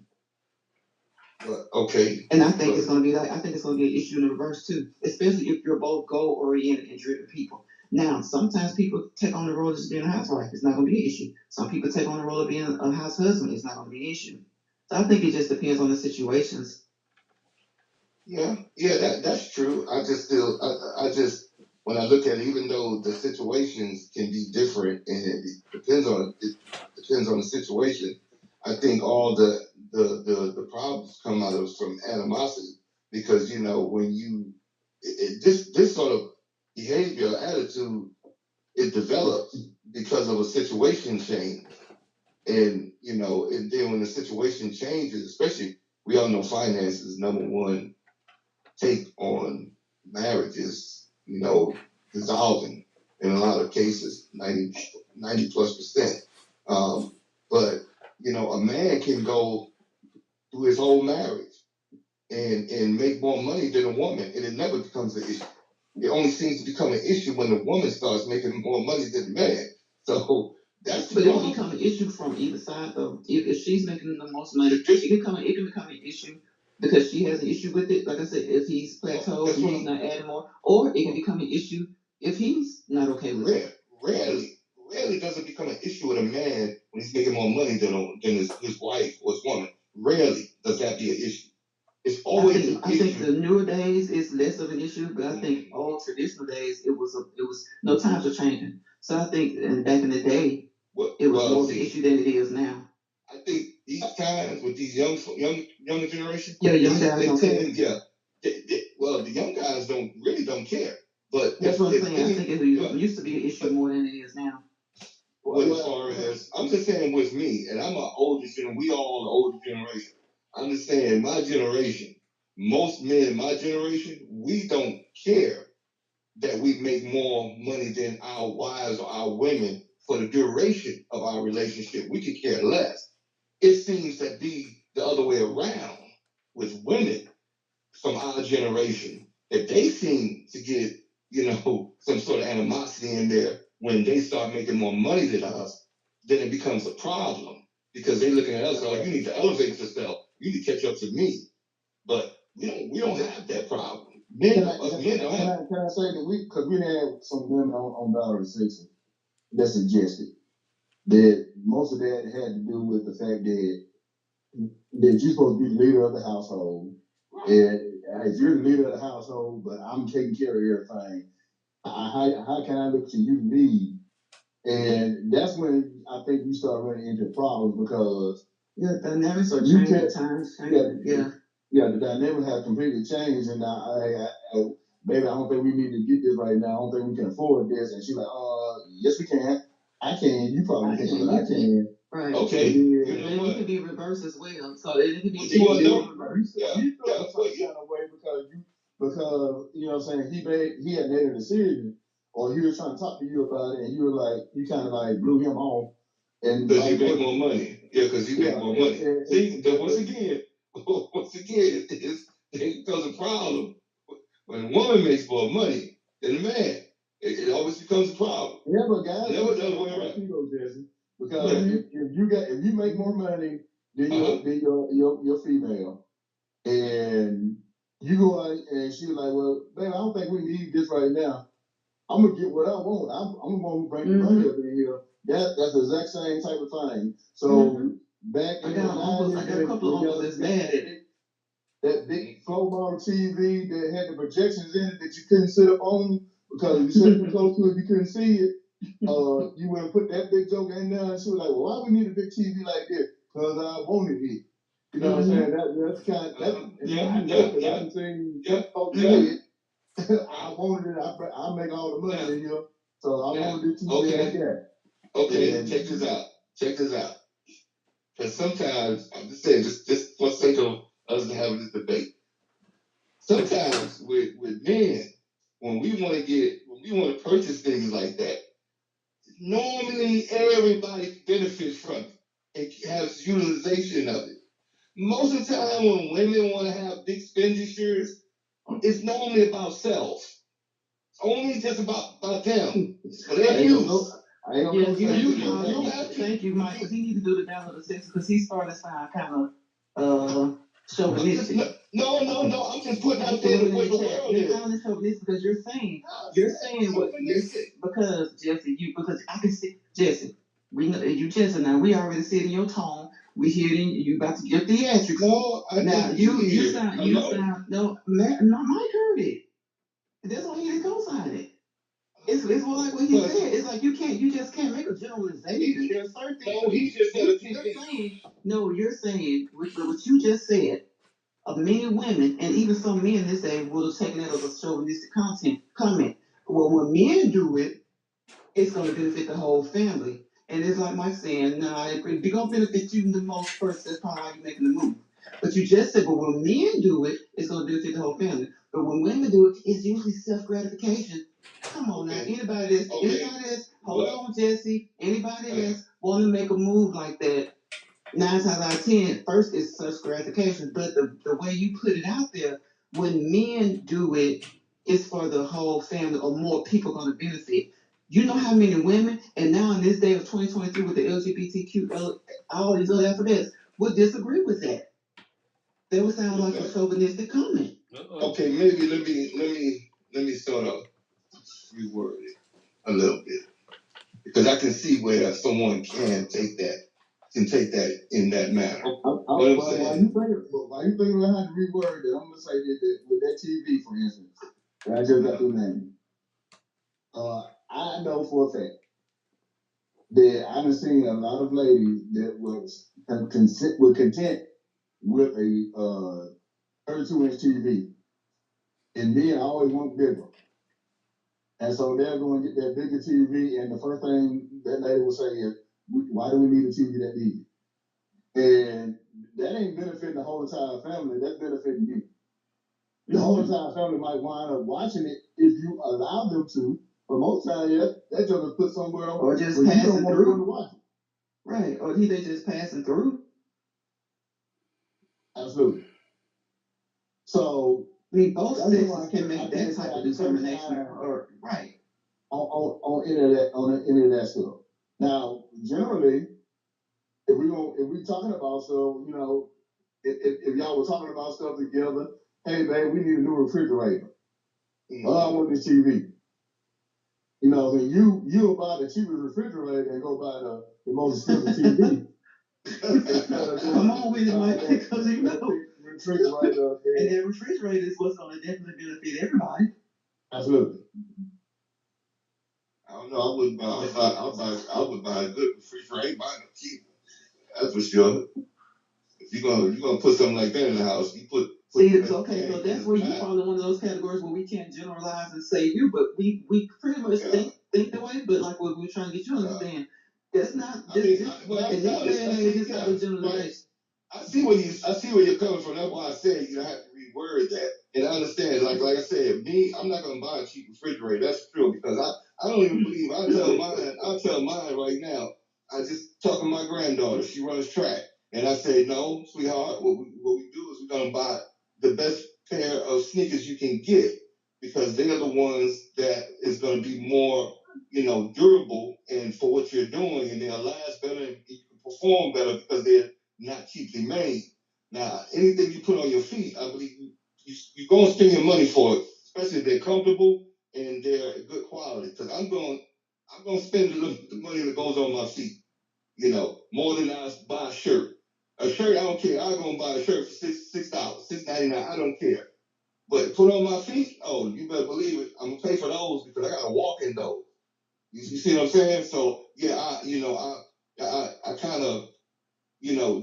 Okay. And I think it's going to be an issue in the reverse too, especially if you're both goal oriented and driven people. Now, sometimes people take on the role of just being a housewife. It's not going to be an issue. Some people take on the role of being a house husband. It's not going to be an issue. So I think it just depends on the situations. Yeah, that's true. I just when I look at it, even though the situations can be different and it depends on the situation, I think all the problems come out of from animosity because when this sort of behavior attitude it develops because of a situation change. And and then when the situation changes, especially we all know finances number one take on marriages, dissolving in a lot of cases, 90+%. But a man can go through his whole marriage and make more money than a woman, and it never becomes an issue. It only seems to become an issue when the woman starts making more money than the man. So That's the But it can problem. become an issue from either side, though. If she's making the most money, it can become an issue because she has an issue with it. Like I said, if he's plateaued and he's not adding more, or it can become an issue if he's not okay with it. Rarely does it become an issue with a man when he's making more money than his wife or his woman. Rarely does that be an issue. It's always an issue. I think the newer days is less of an issue, but I think all traditional days it was no times are changing. So I think back in the day it was more of an issue than it is now. I think these times with these younger generation, young guys don't care. The young guys don't care. But that's what I'm saying. I think it used to be an issue more than it is now. Well, as far as I'm just saying with me, and I'm an older generation, we all the older generation. I'm just saying my generation, most men in my generation, we don't care that we make more money than our wives or our women for the duration of our relationship. We could care less. It seems to be the other way around with women from our generation, that they seem to get, some sort of animosity in there when they start making more money than us, then it becomes a problem because they're looking at us like, you need to elevate yourself. You need to catch up to me. But we don't have that problem. Men don't have. Can I say that because we had some women on Dollar Six that suggested that most of that had to do with the fact that you're supposed to be the leader of the household. And if you're the leader of the household, but I'm taking care of everything, how can I look to you to lead? And that's when I think you start running into problems because the dynamics are changing. Times the dynamics have completely changed, and baby, I don't think we need to get this right now. I don't think we can afford this. And she's like, yes, we can. I can. You probably can, but I can. Right. Okay. And it can be reversed as well. So it can be reversed. You feel some kind of way because you know what I'm saying, he had made a decision or he was trying to talk to you about it and you were like, you kind of like blew him off. And because you make more money. Yeah, because you make more money. See, once again, it becomes a problem. When a woman makes more money than a man, it always becomes a problem. Yeah, but guys, never the other way around. Because if you make more money than your female, and you go out and she's like, well, babe, I don't think we need this right now. I'm gonna get what I want. I'm gonna bring the money up in here. That's the exact same type of thing. So back in the 90s, I got a couple of uncles that's mad at it. That big flow model TV that had the projections in it that you couldn't sit up on because if you sat too close to it, you couldn't see it. You wouldn't put that big joke in there, and she was like, well, why we need a big TV like this? Because I wanted it. You know what I'm saying? That's kind of, I haven't seen folks say it. I wanted it. I make all the money in here. So I wanted it to be like that. Okay, check this out. Because sometimes, I'm just saying, just for the sake of us having this debate, sometimes with men, when we want to purchase things like that, normally everybody benefits from it and has utilization of it. Most of the time when women want to have big expenditures, it's normally about self. It's only just about them. For their use. Thank you, Mike, because he needs to do the download of sex because he's starting to sound kind of chauvinistic. No, I'm just putting out there what the world is. You're sounding chauvinistic because you're saying what you're because Jesse, because I can see Jesse. We know you Jesse now. We already see it in your tone. We hear it in you about to get theatrics. No, you sound no, Mike heard it. That's why he didn't co-sign it. It's more like what he said. It's like you just can't make a generalization. There's certain things. No, he just said you're saying what you just said. Of many women and even some men this day would have taken that as a chauvinistic comment. Well, when men do it, it's going to benefit the whole family. And it's like Mike saying, nah, it's going to benefit you the most first. That's probably why you're making the move. But you just said, but when men do it, it's going to benefit the whole family. But when women do it, it's usually self-gratification. Come on now, anybody that's, hold on, Jesse, anybody that's want to make a move like that, 9 times out of 10, first is such gratification, but the way you put it out there, when men do it, it's for the whole family or more people going to benefit. You know how many women, and now in this day of 2023 with the LGBTQ, all these other alphabets, would disagree with that. They would sound like a chauvinistic comment. Okay, maybe let me sort of reword it a little bit, because I can see where someone can take that in that manner. Why you thinking about how to reword it? I'm gonna say that with that TV, for instance, that I just got through naming. I know for a fact that I've seen a lot of ladies that was content with a 32-inch TV, and then I always want bigger. And so they're going to get that bigger TV, and the first thing that lady will say is, "Why do we need a TV that big?" And that ain't benefiting the whole entire family. That's benefiting you. The whole entire family might wind up watching it if you allow them to. But most times, that just put somewhere on, or just passing through. To watch it. Right, or they just passing through. Absolutely. So I mean, both sexes can make that type of determination, or right on any of that stuff. Now, generally, if we talking about stuff, if y'all were talking about stuff together, hey babe, we need a new refrigerator. I want this TV. Then you buy the cheapest refrigerator and go buy the most expensive TV. Come on with it, Mike, because refrigerator, and that refrigerator is what's going to definitely benefit everybody. Absolutely. I don't know. I would buy a good refrigerator. I ain't buying a cheap one. That's for sure. If you're gonna put something like that in the house, you put. See, okay, so that's where you fall in one of those categories where we can't generalize and say you, but we pretty much think the way, but like what we're trying to get you to understand, that's not. In this day and age, it's not a generalization. I see where you're coming from. That's why I said you have to reword that. And I understand, like I said, I'm not gonna buy a cheap refrigerator. That's true, because I don't even believe I'll tell mine right now. I just talk to my granddaughter, she runs track. And I say, no, sweetheart, what we do is we're gonna buy the best pair of sneakers you can get, because they're the ones that is gonna be more, durable and for what you're doing, and they'll last better and you can perform better because they're not cheaply made. Now, anything you put on your feet, I believe you're going to spend your money for it, especially if they're comfortable and they're good quality. Because I'm going to spend the money that goes on my feet, more than I buy a shirt. A shirt, I don't care. I'm going to buy a shirt for $6, $6.99. I don't care. But put on my feet, oh, you better believe it. I'm going to pay for those because I got to walk in those. You see what I'm saying? So, yeah, I kind of,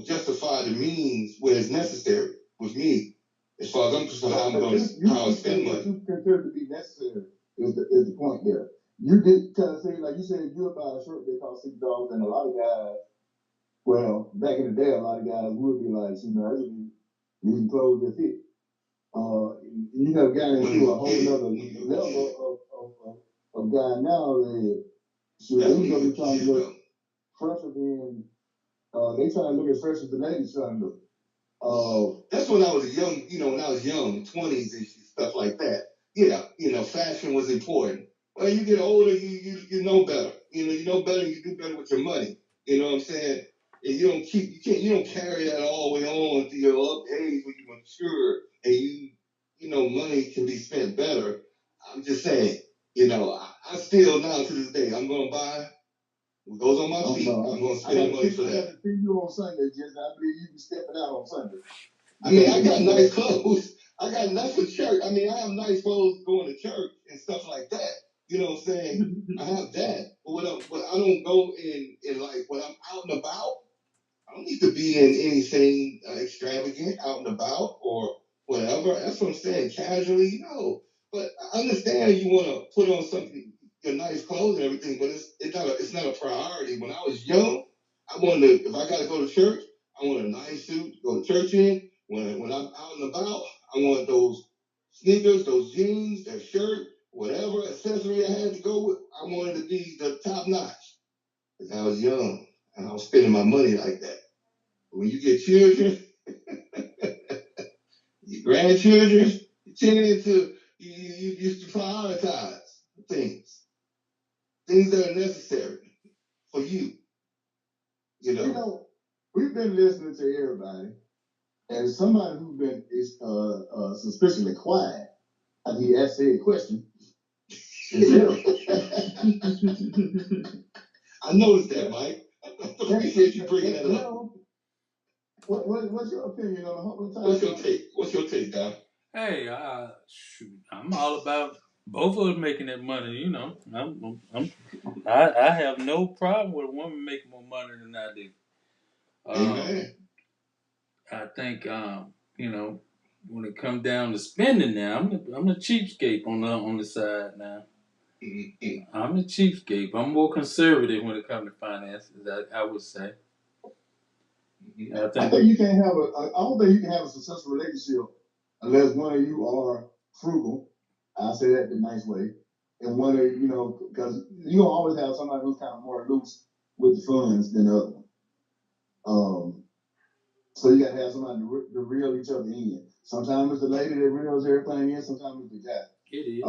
justify the means where it's necessary with me, as far as I'm concerned, how I spend money. You consider to be necessary is the point there. You did kind of say, like you said, you buy a shirt that costs $6, and a lot of guys, well, back in the day, a lot of guys would be like, I just need clothes that fit. You have gotten into a whole other level of guy now that they're going to be trying to look fresher than they trying to look as fresh as the ladies trying to look. That's when I was young, when I was young, 20s and stuff like that. Yeah, fashion was important. Well, you get older, you know better. You know better, you do better with your money. You know what I'm saying? And you don't carry that all the way on to your up age when you mature and money can be spent better. I'm just saying, I still now to this day, I'm gonna buy what goes on my feet. I'm gonna spend money for that. I got to see you on Sunday, just I believe you be stepping out on Sunday. I mean, I got nice clothes. I got nice for church. I mean, I have nice clothes going to church and stuff like that. You know what I'm saying? I have that. But when I don't go in like when I'm out and about, I don't need to be in anything extravagant out and about or whatever. That's what I'm saying. Casually, no. But I understand you want to put on something, your nice clothes and everything, but it's not a priority. When I was young, I wanted to, if I got to go to church, I want a nice suit to go to church in. When I'm out and about, I want those sneakers, those jeans, that shirt, whatever accessory I had to go with. I wanted to be the top notch because I was young and I was spending my money like that. When you get children, your grandchildren, you tend to you prioritize things things that are necessary for you. We've been listening to everybody, and somebody who's been suspiciously quiet, after he asked a question, is Eric. I noticed that, Mike. I appreciate you bringing that up. What's your opinion on the whole time? What's your take, Doc? Hey, shoot, I'm all about both of us making that money. You know, I have no problem with a woman making more money than I do. Amen. I think you know, when it comes down to spending now, I'm a cheapskate on the side now. Mm-hmm. I'm a cheapskate. I'm more conservative when it comes to finances. I would say. I think you can't have I don't think you can have a successful relationship unless one of you are frugal. I say that the nice way, and one of because you don't always have somebody who's kind of more loose with the funds than the other one. So you got to have somebody to reel each other in. Sometimes it's the lady that reels everything in. Sometimes it's the guy. It is.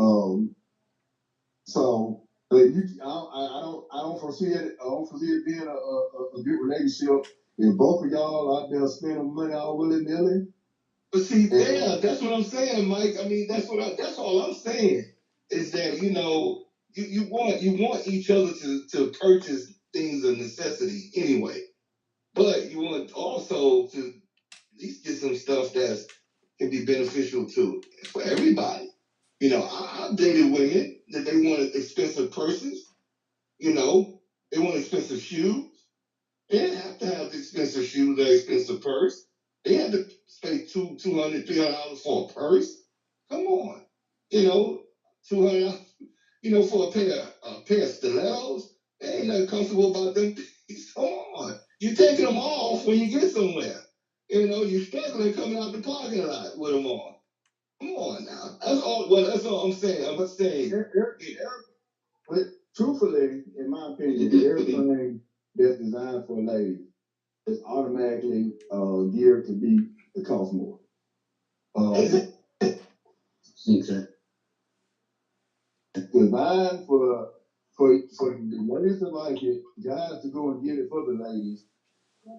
So, but I don't foresee it. I don't foresee it being a good relationship if both of y'all out there spending money all willy nilly. But see, that's what I'm saying, Mike. I mean, that's all I'm saying is that you want each other to purchase things of necessity anyway, but you want also to at least get some stuff that can be beneficial for everybody. I've dated women that they wanted expensive purses. They want expensive shoes. They didn't have to have the expensive shoes or expensive purse. They had to pay $200, $300 for a purse. Come on, $200, for a pair of stilettos. They ain't nothing comfortable about them. Come on, you taking them off when you get somewhere. You're struggling coming out the parking lot with them on. Come on now. That's all. Well, that's all I'm saying. I'm just saying. But truthfully, in my opinion, everything that's designed for a lady is automatically geared to be to cost more. Okay. Designed for the ladies to like it, guys to go and get it for the ladies,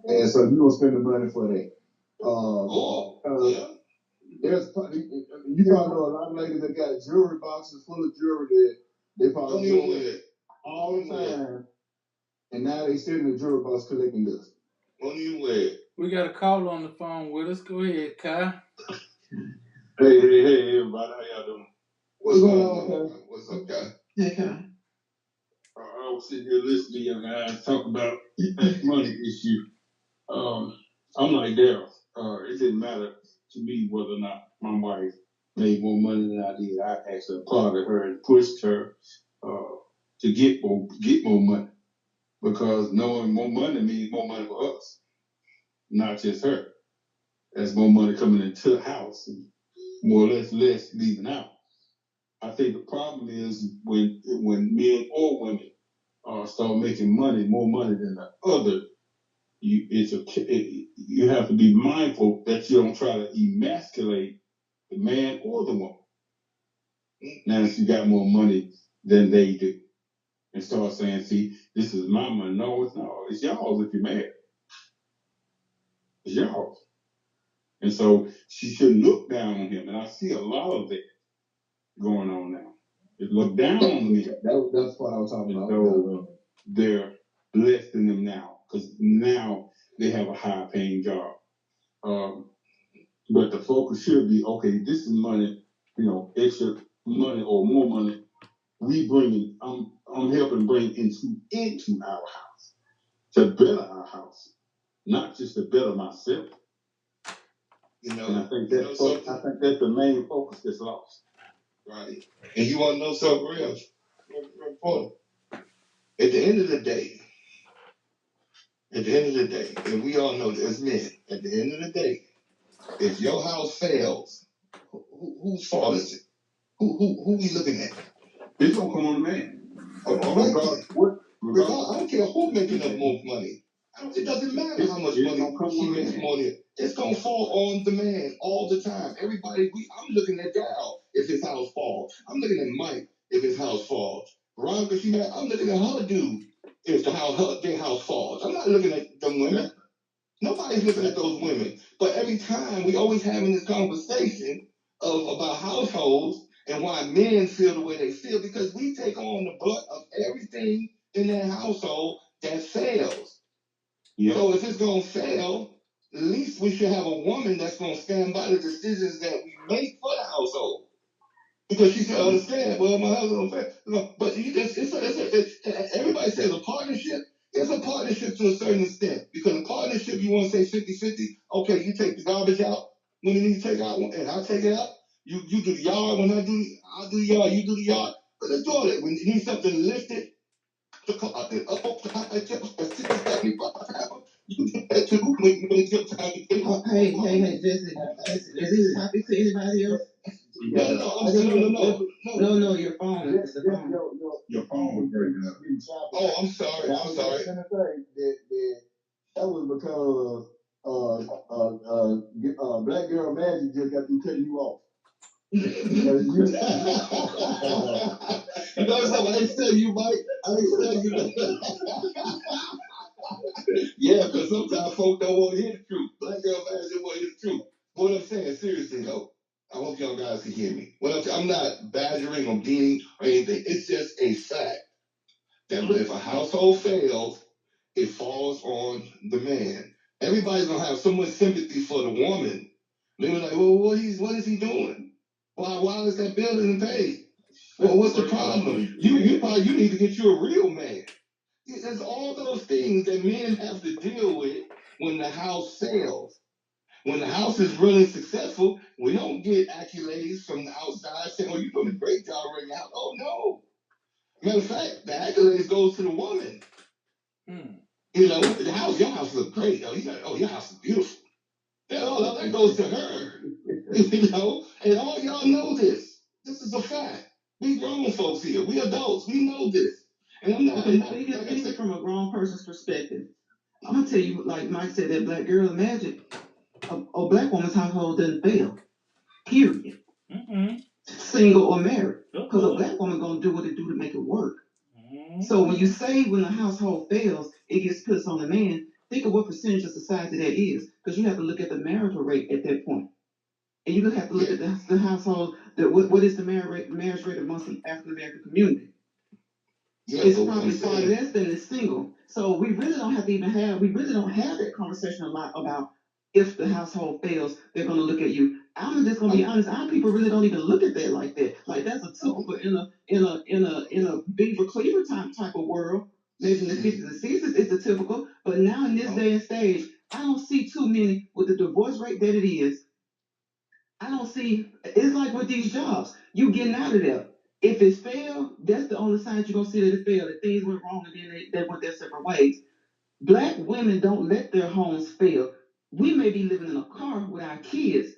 and so you gonna spend the money for that. Yeah. There's you probably know a lot of ladies that got jewelry boxes full of jewelry that they probably don't even wear it all the time, and now they sit in the jewelry box collecting dust. Don't even wear it. We got a caller on the phone with us. Go ahead, Kai. Hey, everybody. How y'all doing? What's going on, Kai? What's up, Kai? Hey, Kai. I was sitting here listening to you guys talk about money issue. I'm like Daryl. It didn't matter to me whether or not my wife made more money than I did. I actually applauded her and pushed her to get more money, because knowing more money means more money for us, not just her. There's more money coming into the house and more or less leaving out. I think the problem is when men or women start making more money than the other, you have to be mindful that you don't try to emasculate the man or the woman. Now, if you got more money than they do, and start saying, "See, this is my money." No, it's not. It's y'all's if you're married. It's y'all's. And so she shouldn't look down on him. And I see a lot of that going on now. They look down on me. That's what I was talking about. So they're less than them now, because now they have a high paying job. But the focus should be, okay, this is money, extra money or more money we bring. I'm helping bring into our house to better our house, not just to better myself. And I think that's the main focus that's lost. Right. And you want to know something real important? At the end of the day, and we all know this, men, at the end of the day, if your house fails, whose fault is it? Who we looking at? It's gonna come on the man. Regardless, I don't care who making up more money. It doesn't matter how much money she makes money. It's gonna fall on the man all the time. Everybody, I'm looking at Dal if his house falls. I'm looking at Mike if his house falls. Veronica, I'm looking at her dude as to how their house falls. I'm not looking at them women. Nobody's looking at those women. But every time we always having this conversation about households and why men feel the way they feel because we take on the brunt of everything in that household that fails. Yep. So if it's gonna fail, at least we should have a woman that's gonna stand by the decisions that we make for the household. Because she can understand, well, my husband, but everybody says a partnership. It's a partnership to a certain extent. Because a partnership, you want to say 50-50. Okay, you take the garbage out when you need to take out, and I take it out. You do the yard when I'll do the yard, you do the yard. But let's do it. When you need something lifted, the car up at 75 you get that too when you get time to get it. Hey, Jesse, is this topic to anybody else? No, your phone. It's the phone. Your phone was breaking up. Oh, I'm sorry. I was going to say that was because Black Girl Magic just got through cutting you off. You know something? I didn't tell you, Mike. I didn't tell you. Yeah, because sometimes folks don't want to hear the truth. Black Girl Magic want to hear the truth. What I'm saying, seriously, though. I hope y'all guys can hear me. I'm not badgering or beating or anything. It's just a fact that if a household fails, it falls on the man. Everybody's gonna have so much sympathy for the woman. They were like, well, what is he doing? Why is that building paid? Well, what's the problem? You need to get you a real man. There's all those things that men have to deal with when the house fails. When the house is really successful, we don't get accolades from the outside saying, "Oh, you're doing a great job right now." Oh no! Matter of fact, the accolades goes to the woman. You know, your house look great. Your house is beautiful. That goes to her. You know, and all y'all know this. This is a fact. We grown folks here. We adults. We know this. And I'm not. Speaking from a grown person's perspective, I'm gonna tell you, like Mike said, that Black Girl Magic. A black woman's household doesn't fail. Period. Mm-hmm. Single or married. Because a black woman gonna do what it do to make it work. Mm-hmm. So when you say when a household fails, it gets put on the man, think of what percentage of society that is. Because you have to look at the marital rate at that point. And you have to look at the household, what is the marriage rate amongst the African American community? Yeah, it's probably far less than the single. So we really don't have that conversation a lot about if the household fails, they're gonna look at you. I'm just gonna be honest, our people really don't even look at that like that. Like that's a typical in a Beaver Cleaver type of world. Maybe in the 50s and 60s, it's a typical. But now in this day and stage, I don't see too many with the divorce rate that it is. I don't see. It's like with these jobs, you getting out of there. If it's failed, that's the only sign you're gonna see that it failed. That things went wrong and then they went their separate ways. Black women don't let their homes fail. We may be living in a car with our kids.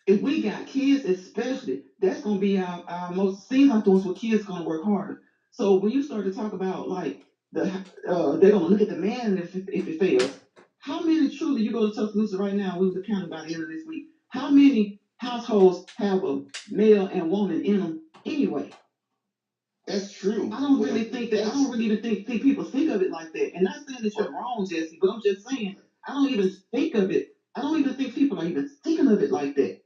If we got kids, especially, that's gonna be our most. Seems like those with kids gonna work harder. So when you start to talk about like they're gonna look at the man if it fails. How many truly you go to Tuscaloosa right now? We was accounting by the end of this week. How many households have a male and woman in them anyway? That's true. I don't really even think people think of it like that. And not saying that you're wrong, Jesse, but I'm just saying I don't even think of it. I don't even think people are even thinking of it like that.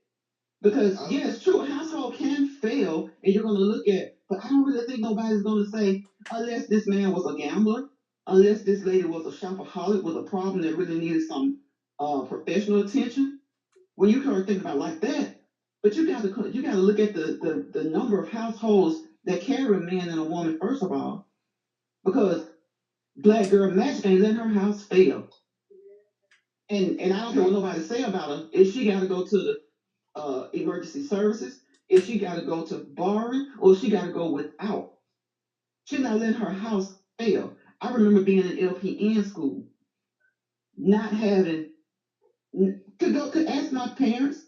Because yeah, it's true, a household can fail, and you're gonna look at. But I don't really think nobody's gonna say unless this man was a gambler, unless this lady was a shopaholic with a problem that really needed some professional attention. When you start thinking about it like that, but you gotta look at the number of households that carry a man and a woman first of all, because Black Girl Magic ain't letting her house fail. And I don't know what nobody say about her. If she got to go to the emergency services, if she got to go to borrowing, or if she got to go without, she's not letting her house fail. I remember being in LPN school, not having could ask my parents,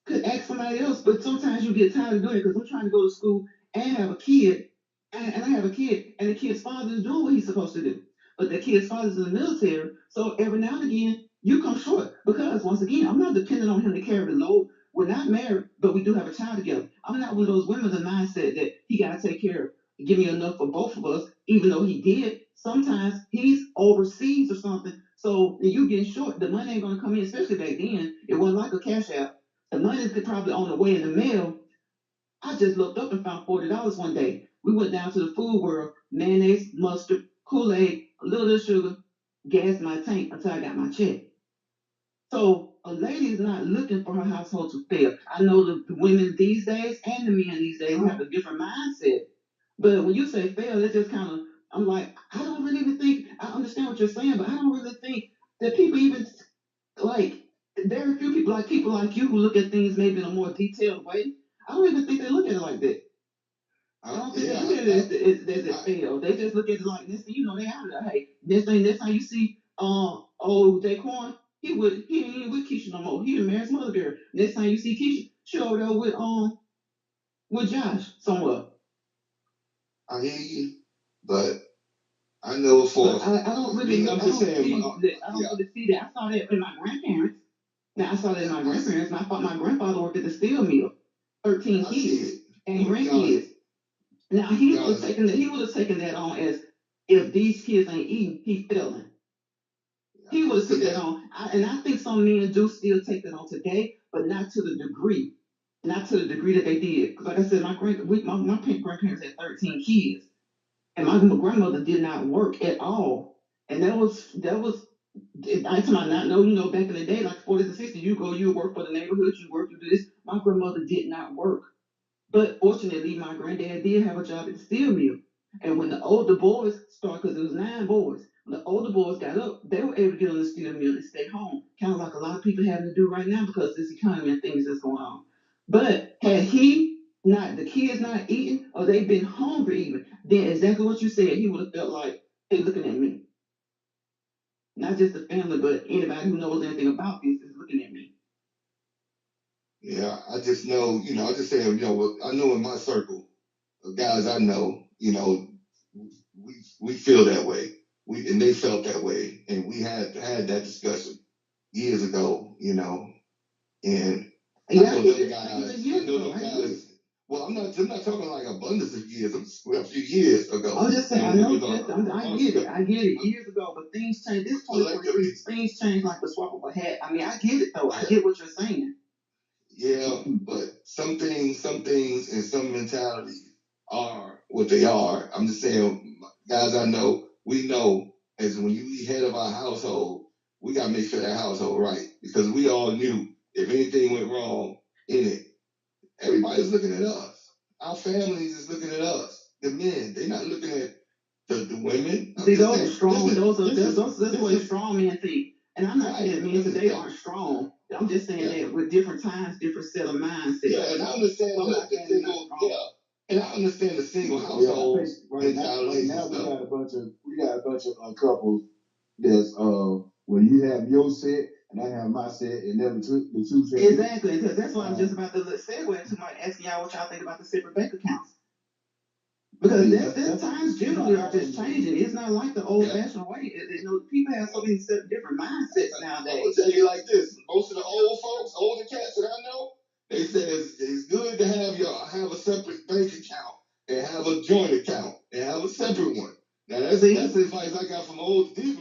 could ask somebody else, but sometimes you get tired of doing it because I'm trying to go to school and have a kid, and I have a kid, and the kid's father is doing what he's supposed to do, but the kid's father's in the military, so every now and again you come short because once again I'm not dependent on him to carry the load. We're not married, but we do have a child together. I'm not one of those women with a mindset that he got to take care of give me enough for both of us, even though he did. Sometimes he's overseas or something. So you getting short, the money ain't gonna come in, especially back then. It wasn't like a cash app. The money is probably on the way in the mail. I just looked up and found $40 one day. We went down to the food world, mayonnaise, mustard, Kool-Aid, a little bit of sugar, gas my tank until I got my check. So a lady is not looking for her household to fail. I know the women these days and the men these days have a different mindset. But when you say fail, it's just kind of, I'm like, I don't really even think, I understand what you're saying, but I don't really think that people even, like, very few people like you who look at things maybe in a more detailed way. I don't even think they look at it like that. I don't think they look at it as it failed. They just look at it like this, they out of there. Hey, this time you see, old Daquan, he ain't even with Keisha no more. He done married some other girl. Next time you see Keisha, she over there with Josh somewhere. I hear you, but I know for I don't really I don't really see that. I saw that in my grandparents. Now I saw that in my grandparents. My grandfather worked at the steel mill, 13 kids and grandkids. Now he would have taken that on as if these kids ain't eating, he failing. He would have took that on. And I think some men do still take that on today, but not to the degree. Not to the degree that they did. Because like I said, my grandparents had 13 kids. And my grandmother did not work at all. And that was I tell my not know, back in the day, like 40s and 60s, you work for the neighborhood, you do this. My grandmother did not work. But fortunately, my granddad did have a job at the steel mill. And when the older boys started, because it was 9 boys, when the older boys got up, they were able to get on the steel mill and stay home. Kind of like a lot of people having to do right now because this economy and things that's going on. But had the kids not eating, or they been hungry even, then exactly what you said, he would have felt like, hey, looking at me. Not just the family, but anybody who knows anything about this is looking at me. Yeah, I just know, I just say, I know in my circle of guys I know, we feel that way. And they felt that way. And we had that discussion years ago, and I know those guys. Well, I'm not talking like abundance of years. I'm just a few years ago. I'm just saying, I know I get it years ago, but things change. This 2023, things change like the swap of a hat. I mean, I get it though. I get what you're saying. Yeah, but some things and some mentalities are what they are. I'm just saying, guys I know, we know as when you be head of our household, we gotta make sure that household right. Because we all knew if anything went wrong in it, everybody's looking at us. Our families is looking at us. The men, they're not looking at the women. See, those are strong. That's what strong men think. And I'm not saying men today aren't strong. I'm just saying that with different times, different set of mindsets. Yeah, and I understand the single. Yeah, and I understand the single household. Right now, we got a bunch of couples that's when you have your set and I have my set, and then the two sets. Exactly, because that's what I'm just about to segue into my asking y'all what y'all think about the separate bank accounts. Because this times generally are just changing. It's not like the old-fashioned way. People have so many different mindsets nowadays. I will tell you like this: most of the old folks, older cats that I know, they say it's good to have a separate bank account and have a joint account and have a separate one. Now that's advice I got from older cats.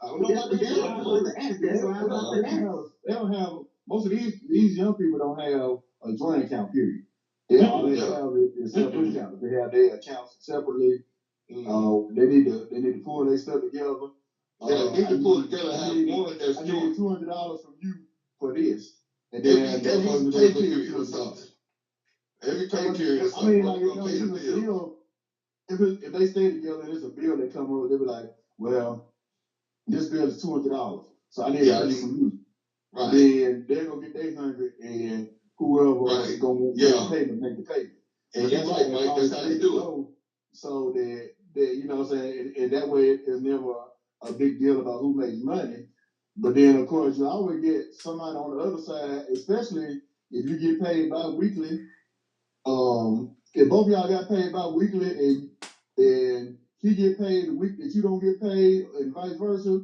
I don't know about the young folks. They don't have most of these young people don't have a joint account. Period. They all they have is separate accounts. They have their accounts separately. They need to pull their stuff together. They need to pull together. Have one that's I need $200 from you for this, and then every pay period or something. Every pay period or something. I mean, like if they stay together and it's a bill that come up, they be like, well, this bill is $200, so I need to pay from you. Right. Then they're gonna get their $100, and whoever is gonna make the payment. And you're right, Mike. That's how they do it. So that you know what I'm saying, and that way it's never a big deal about who makes money. But then of course you always get somebody on the other side, especially if you get paid bi-weekly. If both of y'all got paid bi-weekly and he get paid the week that you don't get paid, and vice versa,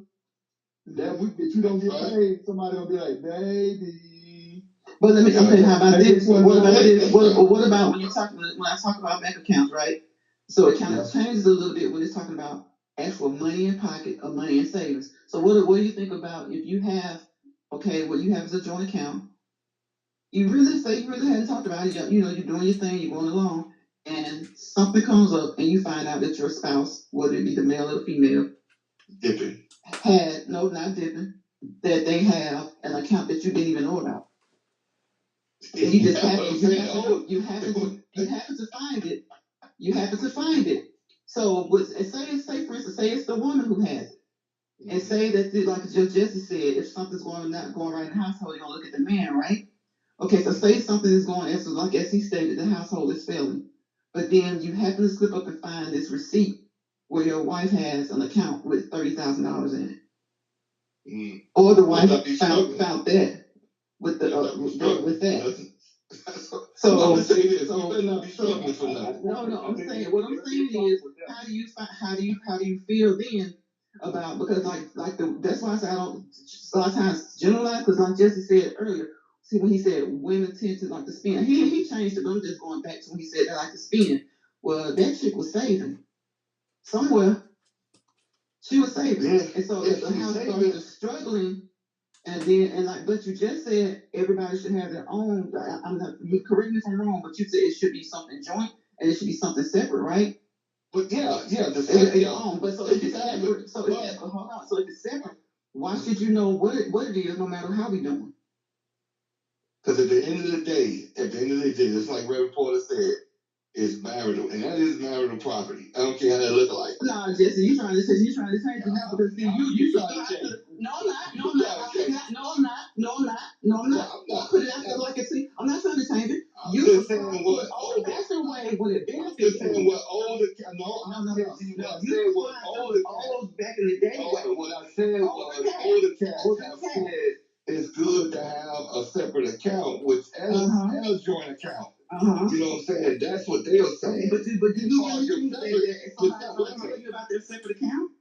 that week that you don't get paid, somebody gonna be like, baby. But let me. Okay, how about this? What about when I talk about bank accounts, right? So it kind of changes a little bit when it's talking about actual money in pocket or money in savings. So what do you think about if you have, okay, what you have is a joint account. You really hadn't talked about it. You know, you're doing your thing, you're going along, and something comes up and you find out that your spouse, whether it be the male or the female, dipping. Not dipping, that they have an account that you didn't even know about. And you just happen to find it. You happen to find it. So say for instance, say it's the woman who has it. And say that, like Judge Jesse said, if something's not going right in the household, you're gonna look at the man, right? Okay, so say something is going as he stated, the household is failing. But then you happen to slip up and find this receipt where your wife has an account with $30,000 in it. Mm. Or the wife found that with with that. So I'm saying this. You better not be struggling for nothing. No, I'm saying what I'm saying is how do you feel then about, because that's why I say I don't a lot of times generalize, because like Jesse said earlier, see when he said women tend to like to spend, he changed it, but I'm just going back to when he said they like to spend. Well, that chick was saving somewhere. She was saving, and so if the house started struggling. But you just said everybody should have their own. You correct me if I'm wrong, but you said it should be something joint and it should be something separate, right? But your own. But so if it's separate, hold on. So if it's separate, why should you know what it is, no matter how we doing? Because at the end of the day, it's like Reverend Porter said, it's marital, and that is marital property. I don't care how they look like. Nah, Jesse, you trying to change it now, because see, you trying to change it. No, I'm not. Put it out there like it. See, I'm not trying to change it. You just saying what old fashioned way would it benefit? I'm just saying what older. No. You what old back in the day. What I said was older cats have said it's good to have a separate account, which as a joint account. You know what I'm saying? That's what they're saying. But do you really think that somebody tell you about their separate account?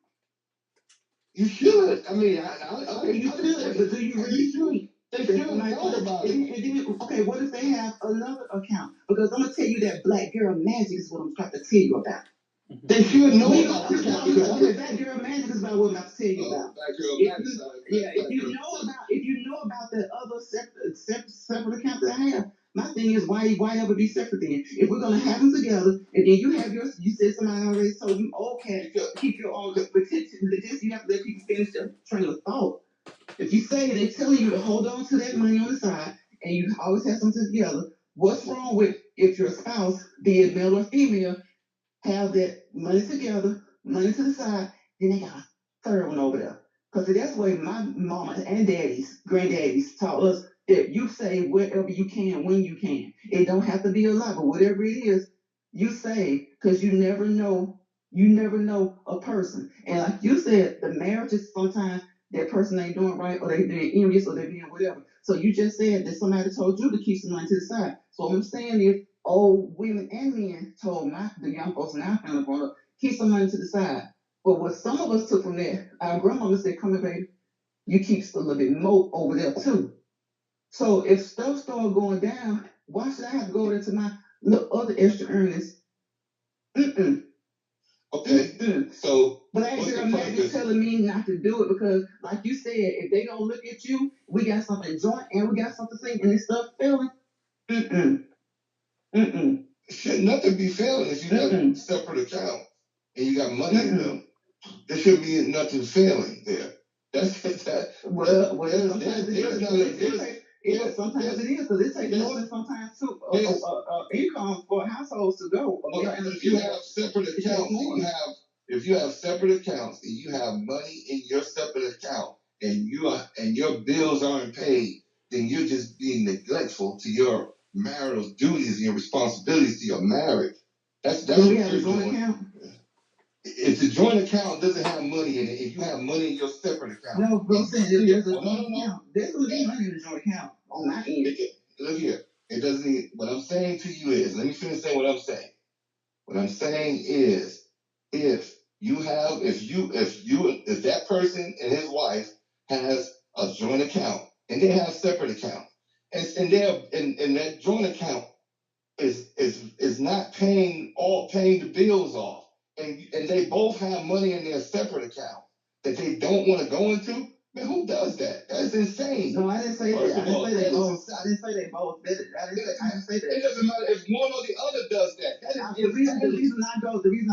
You should. I mean, you should, but do you really think they should know about it? And then, okay, what if they have another account? Because I'm gonna tell you that black girl magic is what I'm trying to tell you about. They should know about it. Black girl magic is about what I'm about to tell you about. Black girl magic. If you know about the other separate account that I have. My thing is, why ever be separate then? If we're gonna have them together, and then you have yours, you said somebody already told you, okay, keep your own, but just you have to let people finish their train of thought. If you say they're telling you to hold on to that money on the side, and you always have something together, what's wrong with if your spouse, be it male or female, have that money together, money to the side, then they got a third one over there? Because that's the way my mama and daddies, granddaddies taught us that you say whatever you can when you can. It don't have to be a lot, but whatever it is, you say, because you never know a person. And like you said, the marriage is sometimes that person ain't doing right, or they're envious, or they're being whatever. So you just said that somebody told you to keep some money to the side. So what I'm saying is, old women and men told the young folks in our family growing up, keep some money to the side. But what some of us took from that, our grandmama said, come here, baby, you keep a little bit more over there too. So if stuff started going down, why should I have to go into my little other extra earnings? Okay. So, but I hear Maggie telling me not to do it because, like you said, if they don't look at you, we got something joint and we got something same, and this stuff failing. Should nothing be failing if you have separate accounts and you got money in them. There should be nothing failing there. That's that. Well, sometimes it is. Sometimes it is, because it takes more than sometimes too income for households to go. If you have separate accounts, if you have separate accounts and you have money in your separate account and your bills aren't paid, then you're just being neglectful to your marital duties and your responsibilities to your marriage. That's what you're doing. Account? If the joint account doesn't have money in it, if you have money in your separate account. No, bro, there's a joint account. There's going to be money in the joint account on my end. Look here. It doesn't need, what I'm saying to you is, let me finish saying what I'm saying. What I'm saying is, if that person and his wife has a joint account and they have separate accounts, and that joint account is not paying the bills off, and they both have money in their separate account that they don't want to go into. Man, who does that? That's insane. No, I didn't say that. I didn't say they both. I didn't say they both did it. I didn't say that. It doesn't matter if one or the other does that. That is the reason I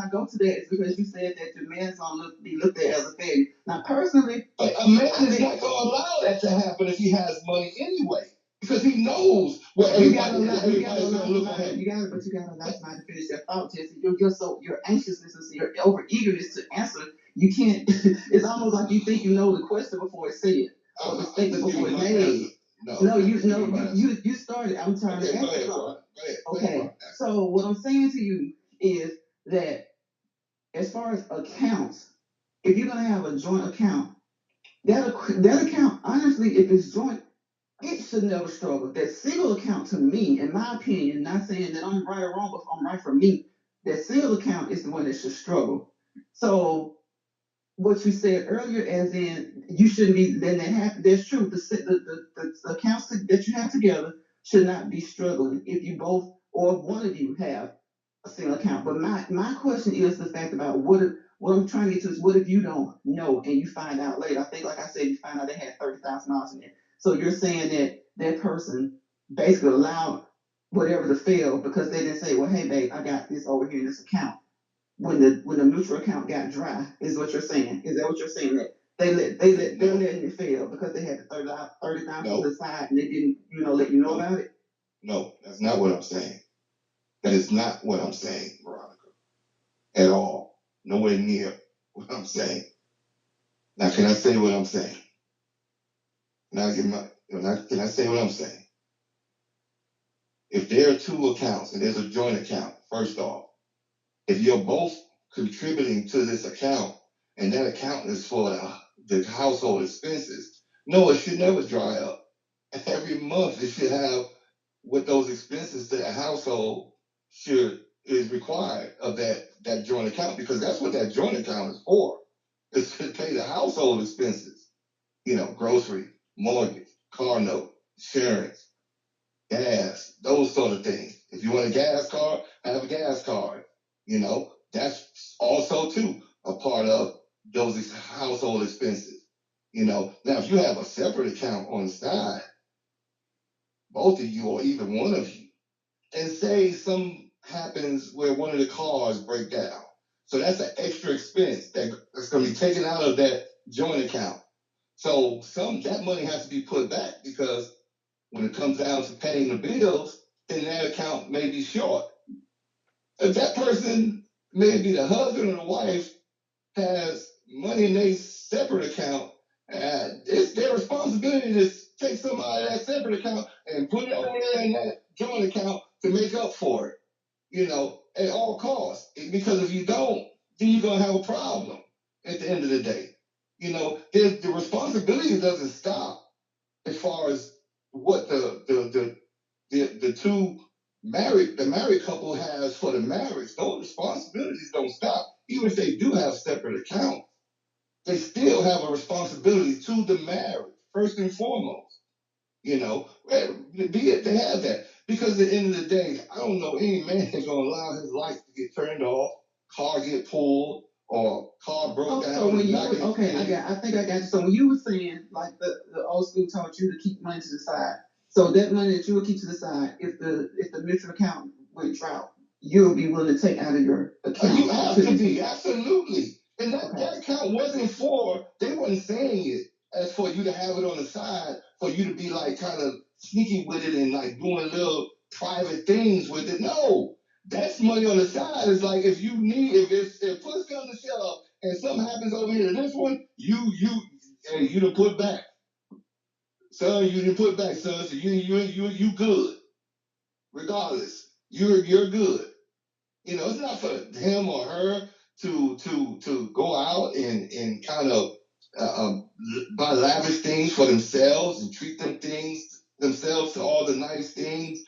go to that is because you said that your man's gonna be looked at as a failure. Now, personally, a man is not gonna allow that to happen if he has money anyway, because he knows what everybody's gonna look at him. You gotta allow somebody to finish their thought, Jesse. Your anxiousness and your over eagerness to answer. You can't. It's almost like you think you know the question before it's said, or the statement before it's made. You started. I'm trying to answer. Go ahead. Okay. So what I'm saying to you is that as far as accounts, if you're gonna have a joint account, that account, honestly, if it's joint, it should never struggle. That single account, to me, in my opinion, not saying that I'm right or wrong, but I'm right for me, that single account is the one that should struggle. So what you said earlier, as in you shouldn't be, then that happen. That's true. The accounts that you have together should not be struggling if you both or one of you have a single account. But my question is the fact about what I'm trying to get to is, what if you don't know and you find out later? I think, like I said, you find out they had $30,000 in there. So you're saying that that person basically allowed whatever to fail because they didn't say, well, hey, babe, I got this over here in this account. When the mutual account got dry, is what you're saying? Is that what you're saying? That they're letting it fail because they had the $30,000 to the side and they didn't, let you know about it? No, that's not what I'm saying. That is not what I'm saying, Veronica, at all. Nowhere near what I'm saying. Now, can I say what I'm saying? Can I say what I'm saying? If there are two accounts and there's a joint account, first off, if you're both contributing to this account and that account is for the household expenses, no, it should never dry up. Every month it should have what those expenses to the household is required of that joint account, because that's what that joint account is for. It's to pay the household expenses, grocery, mortgage, car note, insurance, gas, those sort of things. If you want a gas card, have a gas card. That's also too a part of those household expenses. Now if you have a separate account on the side, both of you or even one of you, and say some happens where one of the cars break down. So that's an extra expense that's going to be taken out of that joint account. So that money has to be put back, because when it comes down to paying the bills, then that account may be short. If that person, maybe the husband or the wife, has money in their separate account, it's their responsibility to take some out of that separate account and put it over there in that joint account to make up for it, at all costs. Because if you don't, then you're going to have a problem at the end of the day. The responsibility doesn't stop as far as what the married couple has for the marriage. Those responsibilities don't stop. Even if they do have separate accounts, they still have a responsibility to the marriage, first and foremost. Be it to have that. Because at the end of the day, I don't know any man that's going to allow his light to get turned off, car get pulled, or car broke down. So when I think I got you. So when you were saying, like the old school taught you to keep money to the side, so that money that you would keep to the side, if the mutual account went drought, you'll be willing to take out of your account. You have to be, absolutely. And that account wasn't they wasn't saying it as for you to have it on the side, for you to be like kind of sneaky with it and like doing little private things with it. No, that's money on the side. It's like if push comes to shove and something happens over here to this one, you done put back. Son, you didn't put back, son. So you good. Regardless, you're good. It's not for him or her to go out and kind of buy lavish things for themselves and treat themselves to all the nice things,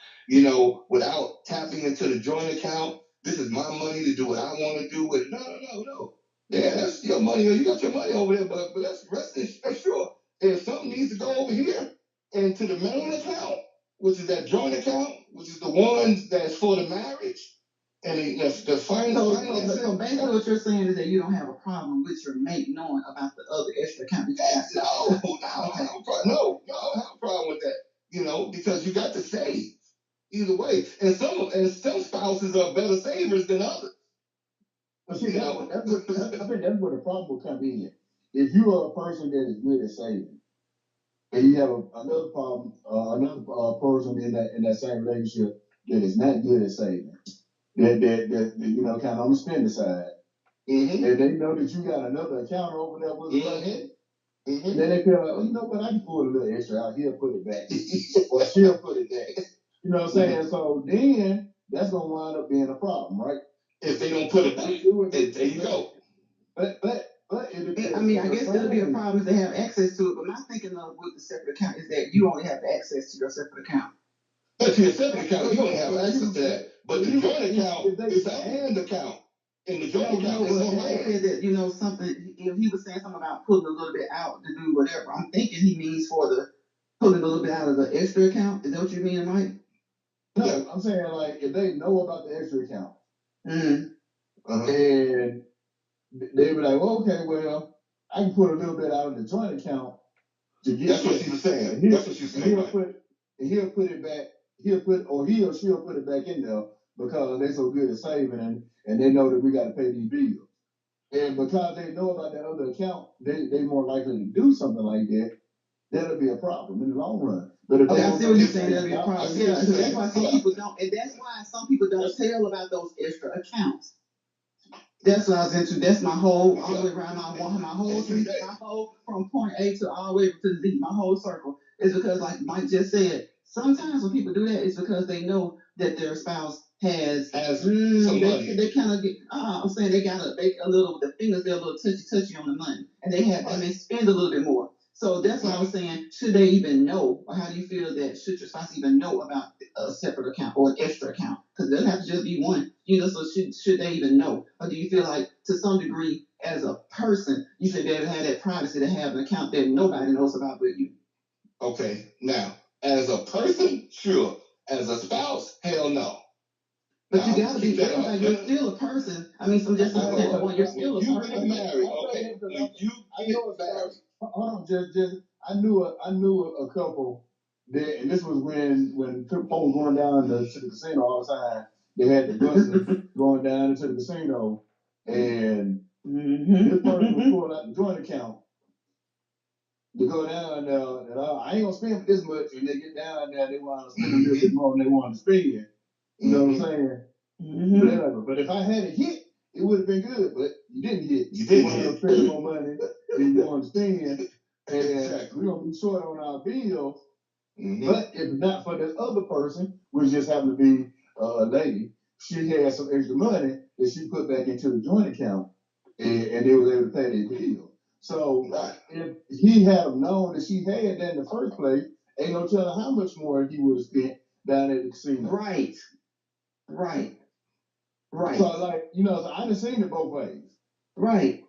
without tapping into the joint account. This is my money to do what I want to do with it. No. Yeah, that's your money. You got your money over there, but let's rest assured. If something needs to go over here into the main account, which is that joint account, which is the ones that's for the marriage, and the final. So basically, what you're saying is that you don't have a problem with your mate knowing about the other extra account. No, I don't have a problem with that. You know, because you got to save either way, and some spouses are better savers than others. But see, I think that's where the problem will come in. If you are a person that is good at saving, and you have another problem, another person in that same relationship that is not good at saving, that you know, kind of on the spending side, and they know that you got another account over there with the and then they feel like, oh, you know what, I can pull a little extra out here, put it back, or she'll put it back. You know what I'm saying? So then that's gonna wind up being a problem, right? If they don't put it back, there you go. But I mean, I guess it'll be a problem if they have access to it. But my thinking of with the separate account is that you only have access to your separate account. But to your separate account, you don't have access to that. But the joint account is a hand account. And the joint account is no hand. Said that, you know, something, if he was saying something about pulling a little bit out to do whatever, I'm thinking he means for the pulling a little bit out of the extra account. Is that what you mean, Mike? No, I'm saying, like, if they know about the extra account, and they be like, well, okay, well, I can put a little bit out of the joint account to get. That's what she was saying. That's what she was saying. He'll put it back. He or she'll put it back in there because they're so good at saving and they know that we got to pay these bills. And because they know about that other account, they more likely to do something like that. That'll be a problem in the long run. But if I see what you're saying, that'll be a problem. Yeah, that's why some people don't, and that's why some people don't tell about those extra accounts. That's what I was into. That's my whole, all the way around my whole from point A to all the way to Z, my whole circle is because, like Mike just said, sometimes when people do that, it's because they know that their spouse has some money. They kind of get. I'm saying they got a little. The fingers they're a little touchy on the money, and they may spend a little bit more. So that's what I was saying. Should they even know, or how do you feel that should your spouse even know about a separate account or an extra account? Because it doesn't have to just be one, you know. So should they even know, or do you feel like to some degree, as a person, you should be able to have that privacy to have an account that nobody knows about but you? Okay, now as a person, sure. As a spouse, hell no. But you gotta be like you're still a person. I mean, I'm just saying you're still a person. You get married, okay? When you get married. Hold on, just I knew a couple that, and this was when people going down to the casino all the time. They had the buses going down into the casino, and this person was pulling out the joint account to go down there. And I ain't gonna spend this much. And they get down there, they want to spend a little bit more than they want to spend. You know what I'm saying? But if I had a hit, it would have been good. But you didn't hit. You didn't spend more money than you want to spend. And we're going to be short on our bills. But if not for this other person, which just happened to be a lady, she had some extra money that she put back into the joint account, and they were able to pay their bill. So if he had known that she had that in the first place, ain't no telling how much more he would have spent down at the casino. Right. So, like, you know, so I done seen it both ways. Right.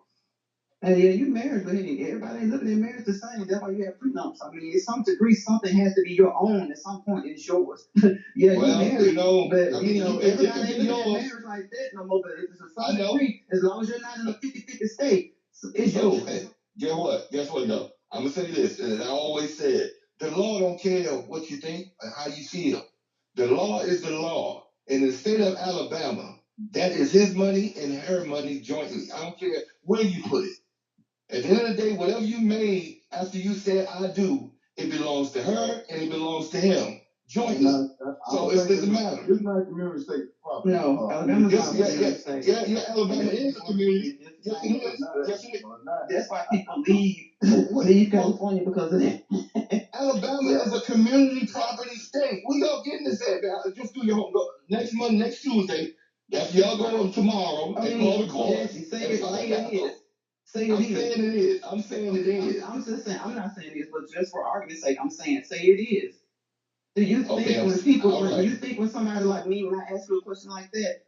And yeah, you married, but everybody ain't looking at marriage the same. That's why you have prenups. I mean, in some degree, something has to be your own. At some point, it's yours. Yeah, well, you married, but I mean, everybody ain't looking at marriage like that no more. But it's a some degree, as long as you're not in a 50-50 state, it's yours. Guess what, though? I'm gonna say this, and I always said, the law don't care what you think or how you feel. The law is the law. In the state of Alabama, that is his money and her money jointly. I don't care where you put it. At the end of the day, whatever you made after you said I do, it belongs to her and it belongs to him jointly. So it doesn't matter. It's not a community state property. No, Alabama's not a community state. Yeah, Alabama is a community. Yes, it is. Yes, it is. That's why people leave California because of that. Alabama is a community property state. Where y'all getting this at? Just do your homework. Next month, next Tuesday. That's y'all going tomorrow and call the court. Say it is. I'm saying it is. I'm just saying. I'm not saying it is, but just for argument's sake, I'm saying say it is. Do you think when somebody like me, when I ask you a question like that,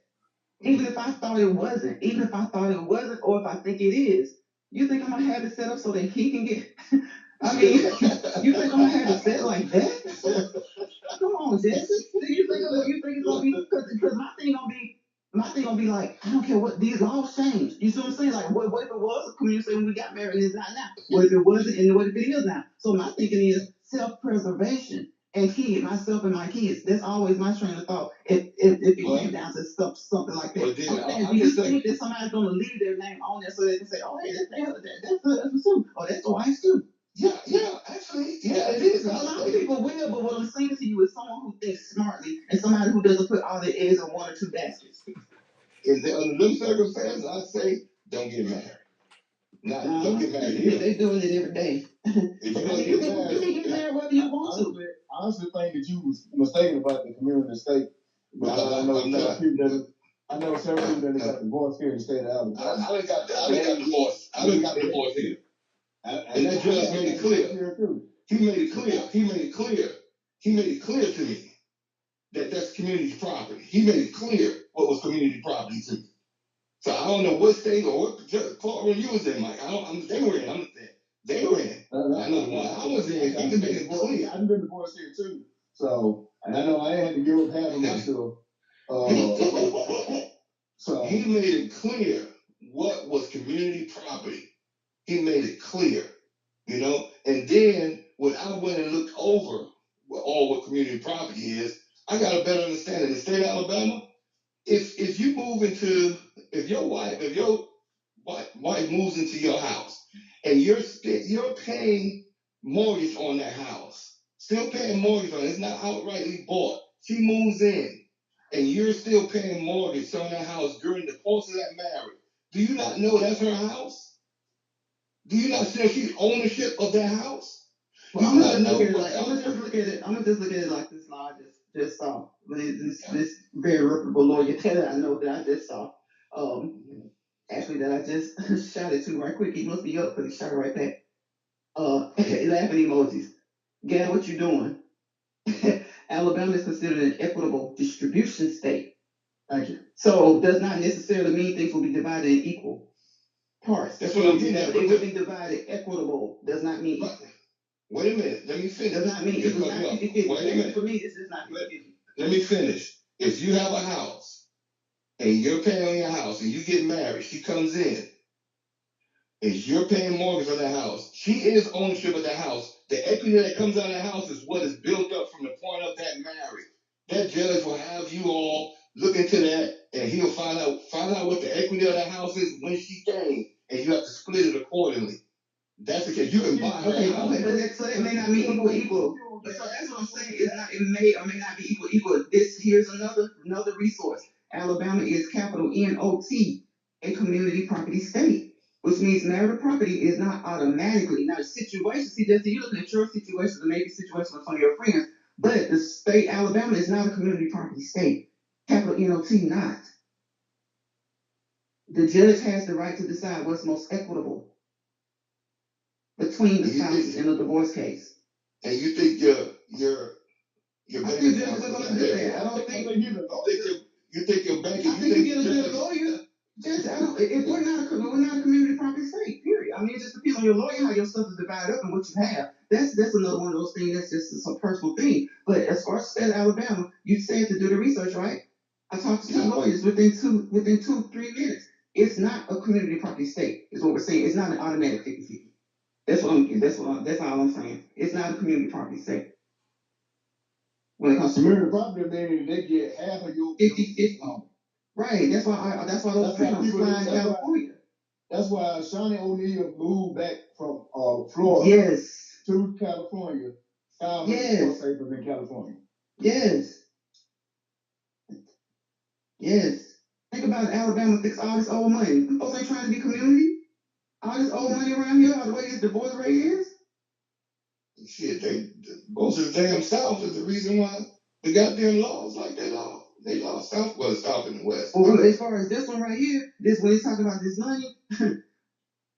even if I thought it wasn't, or if I think it is, you think I'm gonna have it set up so that he can get I mean, you think I'm gonna have it set like that? Come on, Jesse. You think it's gonna be because my thing gonna be like, I don't care what these laws change. You see what I'm saying? Like what if it was a community when we got married and it's not now? What if it wasn't and what if it is now? So my thinking is self-preservation and myself and my kids. That's always my train of thought. If it came down to something like that. Do you think that somebody's gonna leave their name on there so they can say, oh hey, that's the too, or that's the wife's too? Actually, it is. A lot of people will, but what I'm saying to you is someone who thinks smartly and somebody who doesn't put all their eggs in one or two baskets. Under them circumstances, I'd say don't get married. Don't get married. They're doing it every day. If you're gonna get married, you can get married whether you want to. I honestly think that you was mistaken about the community state. Because I know several people that got divorced here in the state of Alabama. I got divorced. I got divorced here. And that judge made it clear. He made it clear to me that that's community property. He made it clear what was community property to me. So I don't know what state or what courtroom you was in, Mike. They were in. They were in. I was in. He made it clear. I've been divorced here too. So, and I know I had to give up half of my stuff. So he made it clear what was community property. He made it clear, And then when I went and looked over what community property is, I got a better understanding. In the state of Alabama, if your wife moves into your house and you're paying mortgage on that house, still paying mortgage on it, it's not outrightly bought. She moves in and you're still paying mortgage on that house during the course of that marriage. Do you not know that's her house? Do you not see she's ownership of that house? Well, I'm gonna just look at it like this law I just saw. This very reputable lawyer that I know that I just saw. Actually that I just shot it to right quick. He must be up because he shot it right back. Laughing emojis. Gad, what you doing? Alabama is considered an equitable distribution state. Thank you. So does not necessarily mean things will be divided in equal parts. That's what I'm getting at. It will be divided equitable. Does not mean. Wait a minute. Let me finish. Does not mean it was not 50-50. Wait a minute. For me, it's just not 50-50. Let me finish. If you have a house and you're paying on your house and you get married, she comes in and you're paying mortgage on that house. She is ownership of that house. The equity that comes out of that house is what is built up from the point of that marriage. That judge will have you all look into that, and he'll find out what the equity of that house is when she came, and you have to split it accordingly. That's the case. You can buy her house. So it may not be equal. So that's what I'm saying. It may or may not be equal. Here's another resource. Alabama is capital NOT, a community property state, which means marital property is not automatically. Now, situations, you're looking at your situations and maybe situations with some of your friends, but the state Alabama is not a community property state. Capital NOT not. The judge has the right to decide what's most equitable between the spouses in a divorce case. And you think your I think judges are going to do that. I don't think you think your bank. I think you get a good lawyer. Judge, if we're not a community property state, period. I mean, it just depends on your lawyer how your stuff is divided up and what you have. That's another one of those things. That's just some personal thing. But as far as the state of Alabama, you said to do the research, right? I talked to two lawyers within 2-3 minutes. It's not a community property state. Is what we're saying. It's not an automatic 50-50. That's all I'm saying. It's not a community property state. When it comes to community property, they get half of your 50-50. Right. That's why those panels fly in California. That's why Shawna O'Neal moved back from Florida. Yes. To California. Found divorce papers in California. Yes. Yes. Think about Alabama fix all this old money. Folks ain't trying to be community. All this old money around here, the way this divorce rate is. Shit, most of the damn South is the reason why the goddamn laws like they law. They lost South, well, South in the West. Well, as far as this one right here, when he's talking about this money,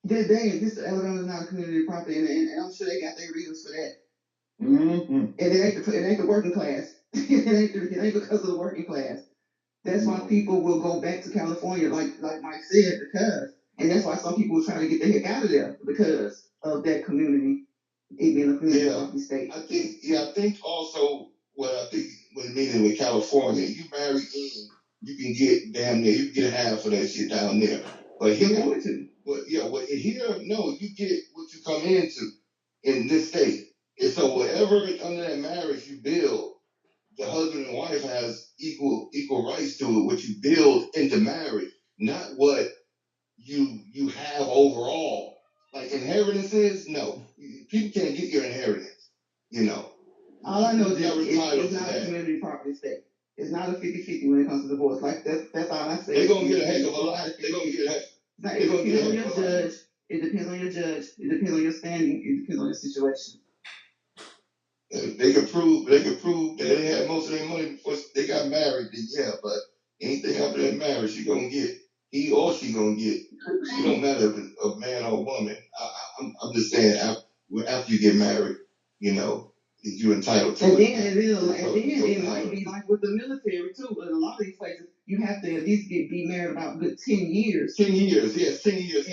this Alabama is not a community property, and I'm sure they got their reasons for that. Mm-hmm. And it ain't the working class. it ain't because of the working class. That's why people will go back to California, like Mike said, and that's why some people are trying to get the heck out of there because of that community it being a community property state. I think also what I think when meaning with California, you marry in, you can get damn near, you can get half of that shit down there. But here, here, no, you get what you come into in this state. And so whatever under that marriage you build, the husband and wife has equal rights to it, what you build into marriage, not what you have overall. Like inheritances, no. People can't get your inheritance, you know. All I know is it's not a community property state. It's not a 50-50 when it comes to divorce. Like that's all I say. They're gonna get a heck of a lot. They're gonna get a heck. It depends on your judge. It depends on your judge. It depends on your standing. It depends on your situation. They could prove that they had most of their money before they got married. Then yeah, but anything after that marriage, you gonna get. He or she gonna get. It don't matter if it's a man or a woman. I'm just saying after you get married, you know, you're entitled to. And then it might be like with the military too. In a lot of these places, you have to at least be married about good 10 years. 10 years, yeah, 10 years.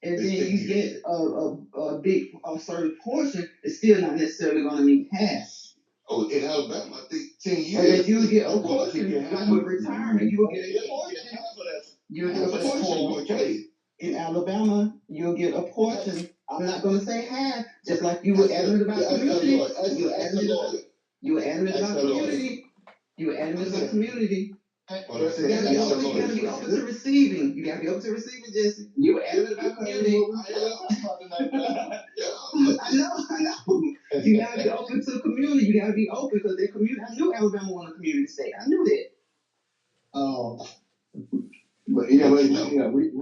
And then you get a big certain portion. It's still not necessarily going to mean half. Oh, in Alabama, I think 10 years. And then you will get a portion, like with retirement, you will get a portion. You'll get a portion. In Alabama, you'll get a portion. I'm not going to say half, just like you were adamant about community. You were adamant about community. You were adamant about community. You gotta be open to receiving. You gotta be open to receiving, Jesse. You were adamant about community. I know. You gotta be open to community. You gotta be open because they're community. I knew Alabama was a community state. I knew that. But we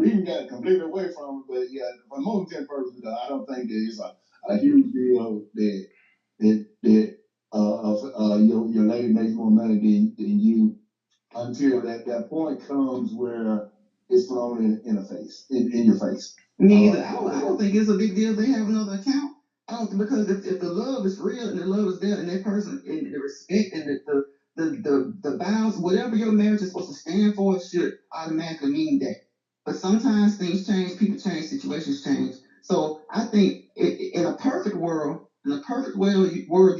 even got completely away from it. But yeah, for most purposes, I don't think that it's a huge deal that your lady makes more money than you until that point comes where it's thrown in your face. Me either. I don't think it's a big deal if they have another account. I don't, because if the love is real and the love is there and that person and the respect and the vows, whatever your marriage is supposed to stand for, should automatically mean that. But sometimes things change, people change, situations change. So I think in a perfect world, you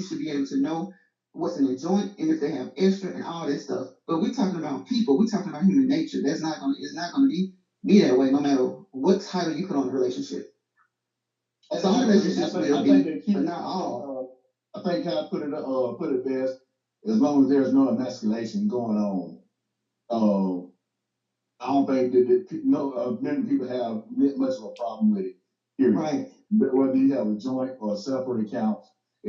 should be able to know what's in their joint and if they have extra and all that stuff. But we're talking about people. We're talking about human nature. It's not gonna be that way no matter what title you put on the relationship. Some relationships will be, but not all. I think God put it best. As long as there's no emasculation going on, I don't think that many people have much of a problem with it. Period. Right. But whether you have a joint or a separate account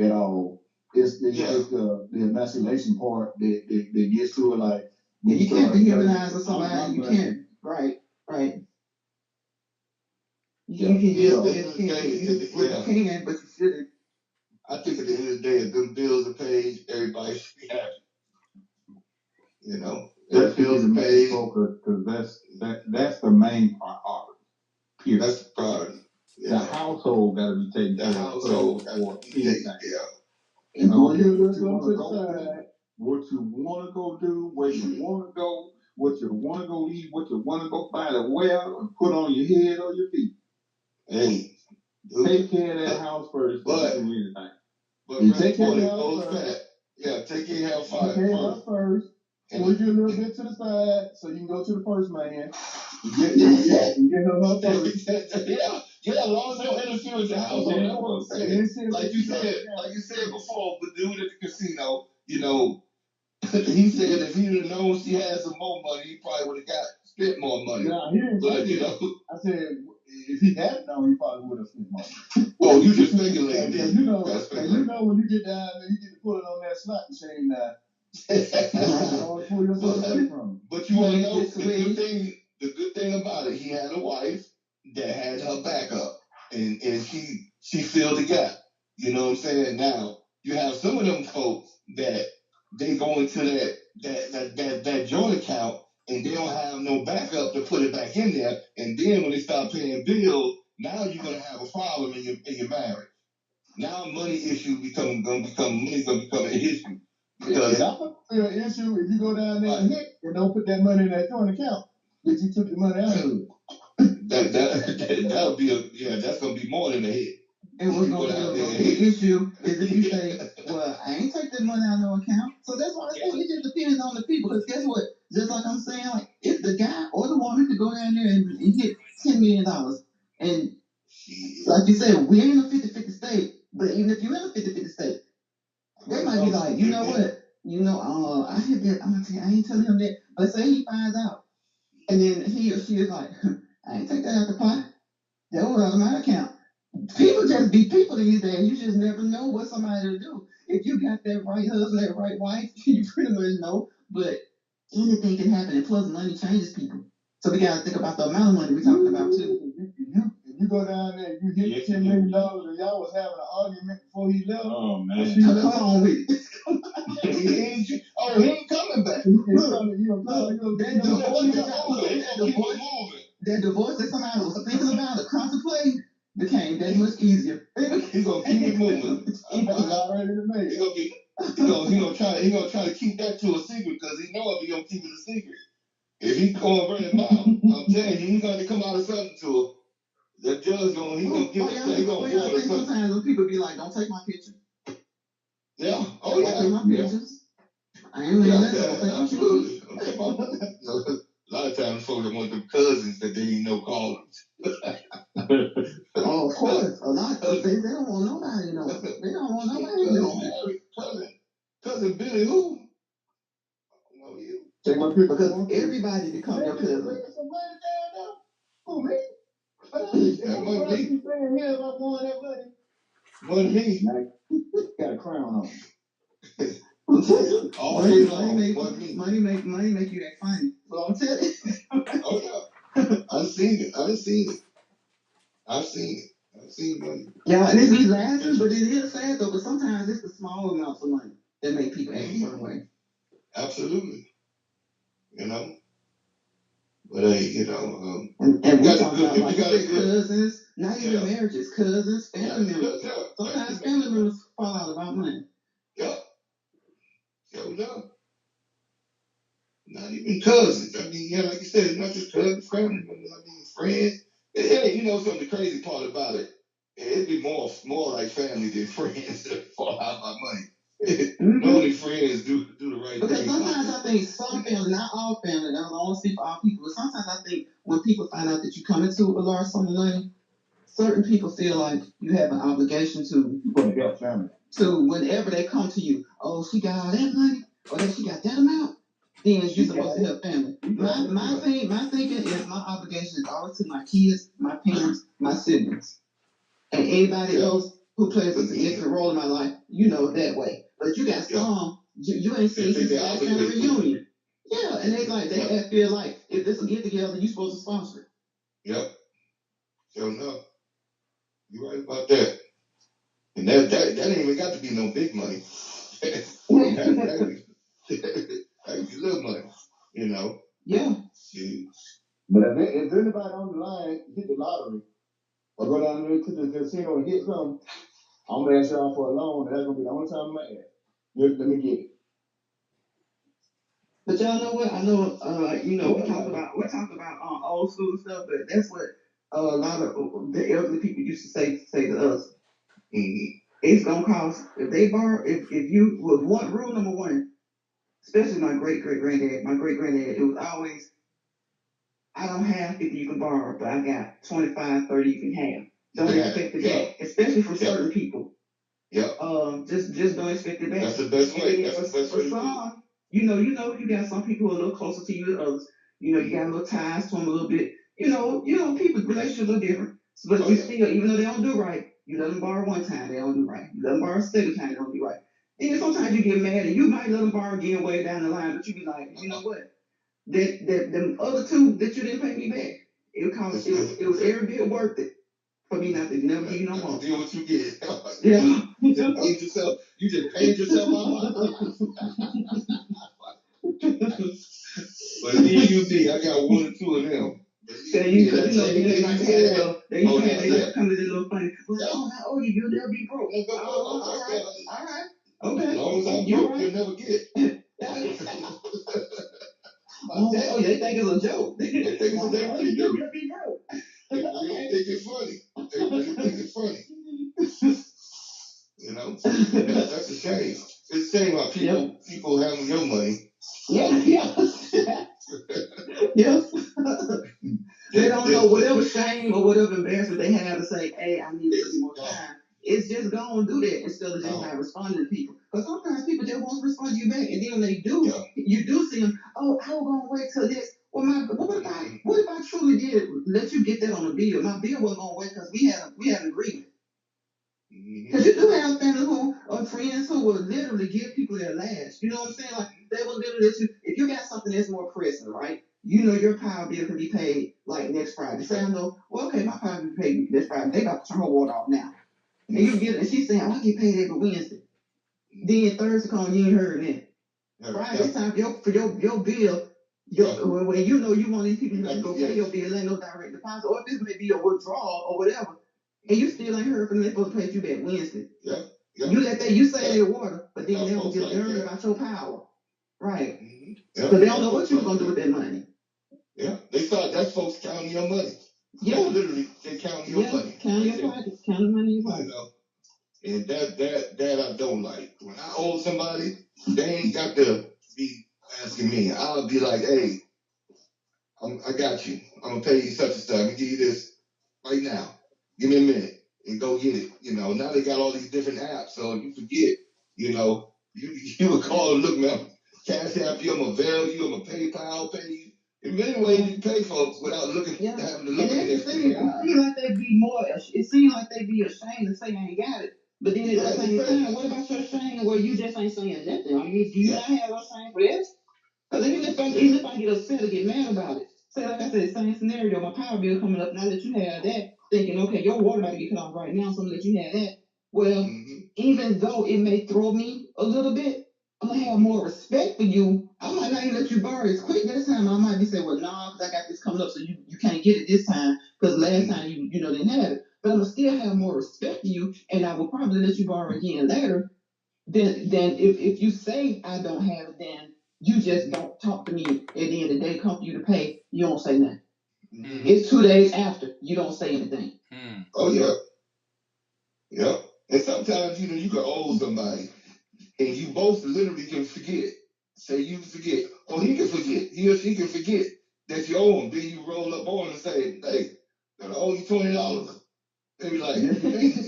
at all, it's the emasculation part that gets to it. Like you can't dehumanize somebody. You can't. Right. You can but you shouldn't. I think at the end of the day, if them bills are paid, everybody should be happy. You know, that bills are paid because that's the main priority. Period. That's the priority. Yeah. The household got to be taken care of. The household got to be taken care of. And what you want to go do, where you want to go, what you want to go eat, what you want to go find and wear and put on your head or your feet. Hey, take care of that house first. But you take care of the house first. Yeah, take care of her first. Push you a little bit to the side so you can go to the first man. Get her first. Yeah, as long as they don't interfere with your house. That's what I'm saying. Like you said before, the dude at the casino, you know, he said if he'd have known she had some more money, he probably would have spent more money. Nah, he didn't say that. I said if he hadn't known, he probably would have spent money. Oh, you just speculating. You know when you get down there, you get to put it on that slot machine now. But you want to know the good thing about it, he had a wife that had her back up and she filled the gap. You know what I'm saying? Now you have some of them folks that they go into that joint account and they don't have no backup to put it back in there, and then when they start paying bills, now you're gonna have a problem in your marriage. Now money's gonna become an issue. Because that's an issue if you go down there and hit and don't put that money in that joint account that you took the money out of. That'll be that's gonna be more than a hit. And what's going to be the issue is if you say, well, I ain't take that money out of no account. So that's why I say it just depends on the people. Because guess what? Just like I'm saying, like if the guy or the woman could go down there and get $10 million, and like you said, we ain't a 50-50 state, but even if you're in a 50-50 state, they might be like, you know what? I hit that. I'm gonna tell you, I ain't telling him that. But say he finds out, and then he or she is like, I ain't take that out the pot. That was out of my account. People just be people these days. You just never know what somebody will do. If you got that right husband, that right wife, you pretty much know. But anything can happen, and plus money changes people. So we gotta think about the amount of money we're talking about too. If you go down there and you hit $10 million and y'all was having an argument before he left. Oh man. Come on with it. He ain't coming back. That divorce that somebody was thinking about or contemplating became that much easier. He's gonna keep it moving. I'm already made. He gonna try to keep that to a secret because he know if he gonna keep it a secret. If he gonna bring it out, I'm telling you, he's gonna come out of something to her. The judge gonna give it. He gonna give it. Sometimes when people be like, "Don't take my picture." Yeah. Oh yeah. Don't take my pictures. I ain't letting that. Absolutely. A lot of times, folks want them cousins that they ain't know call them. Oh, of course. A lot of they don't want nobody to know. They don't want nobody to know. Cousin Billy who? I know you. Take my picture. Because everybody become your cousin. Who, me? That money me. Saying here about wanting that money. Money me. Got a crown on. All day long. Money make you act funny. So I'm telling you. Oh yeah. I've seen it. I've seen money. Yeah, and it's these lasting, but it is sad though. But sometimes it's the small amounts of money that make people act a certain way. Absolutely. But and we talk about like cousins, not even marriages, cousins, family members. Sometimes family members fall out about money. Yeah. Yeah. Not even cousins. I mean, like you said, it's not just cousins, family members. I mean, friends. Hey, something the crazy part about it? It'd be more like family than friends that fall out about money. Normally friends do the right thing. Because sometimes I think some family, not all family, I don't want to speak for all people, but sometimes I think when people find out that you come into a large sum of money, certain people feel like you have an obligation to help family. To whenever they come to you, oh, she got all that money, or that she got that amount, then you're supposed to help family. My thinking is my obligation is always to my kids, my parents, my siblings, and anybody else who plays a significant role in my life. That way. But you got some you ain't seen since the last family reunion. Yeah, and they feel like if this a get together, you supposed to sponsor it. Yep. Sure enough. You're right about that. And that ain't even got to be no big money. that be little money, Yeah. Shoot. But if anybody on the line hit the lottery or go down there to the casino and hit something, I'm gonna ask y'all for a loan, and that's gonna be the only time I'm gonna ask. Let me get it. But y'all know what? I know, we talk about old school stuff, but that's what a lot of the elderly people used to say to us. Mm-hmm. It's gonna cost if they borrow. If you with rule number one, especially my great granddad, it was always I don't have 50 you can borrow, but I got 25, 30 you can have. Don't expect it back, especially from certain people. Yeah. Just don't expect it back. That's the best way. That's the best way. For some, you got some people who are a little closer to you than others. You got a little ties to them a little bit. People relationships are different. But you still, even though they don't do right, you let them borrow one time, they don't do right. You let them borrow a second time, they don't do right. And sometimes you get mad and you might let them borrow again way down the line, but you be like, you know what? That them other two that you didn't pay me back, it was every bit worth it for me not to never give you no more. Deal what you get. Yeah. You just paid yourself. You just paid yourself out. But me, I got one or two of them. They come to this little funny. Well, I owe you. You'll never be broke. All right. Okay. As long as I'm broke, you'll never get. They think it's a joke. They think it's really do. You'll be broke. They really think it's funny. They really think it's funny. Yes. They don't know whatever shame or whatever embarrassment they have to say, hey, I need a little more time. It's just going to do that instead of just not responding to people. Because sometimes people just won't respond to you back. And then when they do, you do see them, oh, I was going to wait till this. Well, what if I truly did let you get that on the bill? My bill wasn't going to wait because we had an agreement. Because you do have family who or friends who will literally give people their last. You know what I'm saying? Like they will literally let you, if you got something that's more pressing, right? You know your power bill can be paid like next Friday. Say I know, well, okay, my power bill paid next Friday. They got to turn her water off now. And you get it, and she's saying, oh, I get paid every Wednesday. Then Thursday come, you ain't heard that. Friday, it's time for your bill. When you know you want these people to go pay your bill, ain't no direct deposit, or if this may be a withdrawal or whatever. And you still ain't heard from them, they supposed to pay you back Wednesday. Yeah. You let that, you say their water, but then they don't get learned about your power. Right. Because they don't know what you're going to do with that money. Yeah. They thought that's folks counting your money. Yeah. Literally, they counting your money. Counting your pockets, counting money in your pocket. And that I don't like. When I owe somebody, they ain't got to be asking me. I'll be like, hey, I got you. I'm going to pay you such and such. I'm going to give you this right now. Give me a minute and go get it. You know, now they got all these different apps, so if you forget, you know, you would call and look, man, Cash App you, I'm going to Zelle you, I'm going to PayPal pay you. In many ways, you can pay folks without having to look at it. It seems like they be ashamed to say I ain't got it. But then at the same time, what about your shame where you just ain't saying nothing? Do you not have a shame for this? Because even if I get upset or get mad about it, say like I said, same scenario, my power bill coming up, now that you have that, thinking, okay, your water might get cut off right now, so I'm gonna let you have that. Well, even though it may throw me a little bit, I'm gonna have more respect for you. I might not even let you borrow as quick this time. I might be saying, well, nah, because I got this coming up, so you can't get it this time, because last time you didn't have it. But I'm gonna still have more respect for you, and I will probably let you borrow again later. Then if you say I don't have it, then you just don't talk to me. At the end of the day, come for you to pay, you don't say nothing. Mm-hmm. It's 2 days after, you don't say anything. Mm. Oh yeah. Yeah. And sometimes you can owe somebody and you both literally can forget. Say you forget. Or he can forget. He or she can forget that you owe him. Then you roll up on and say, hey, I owe you $20. They be like, yeah. Let me ask you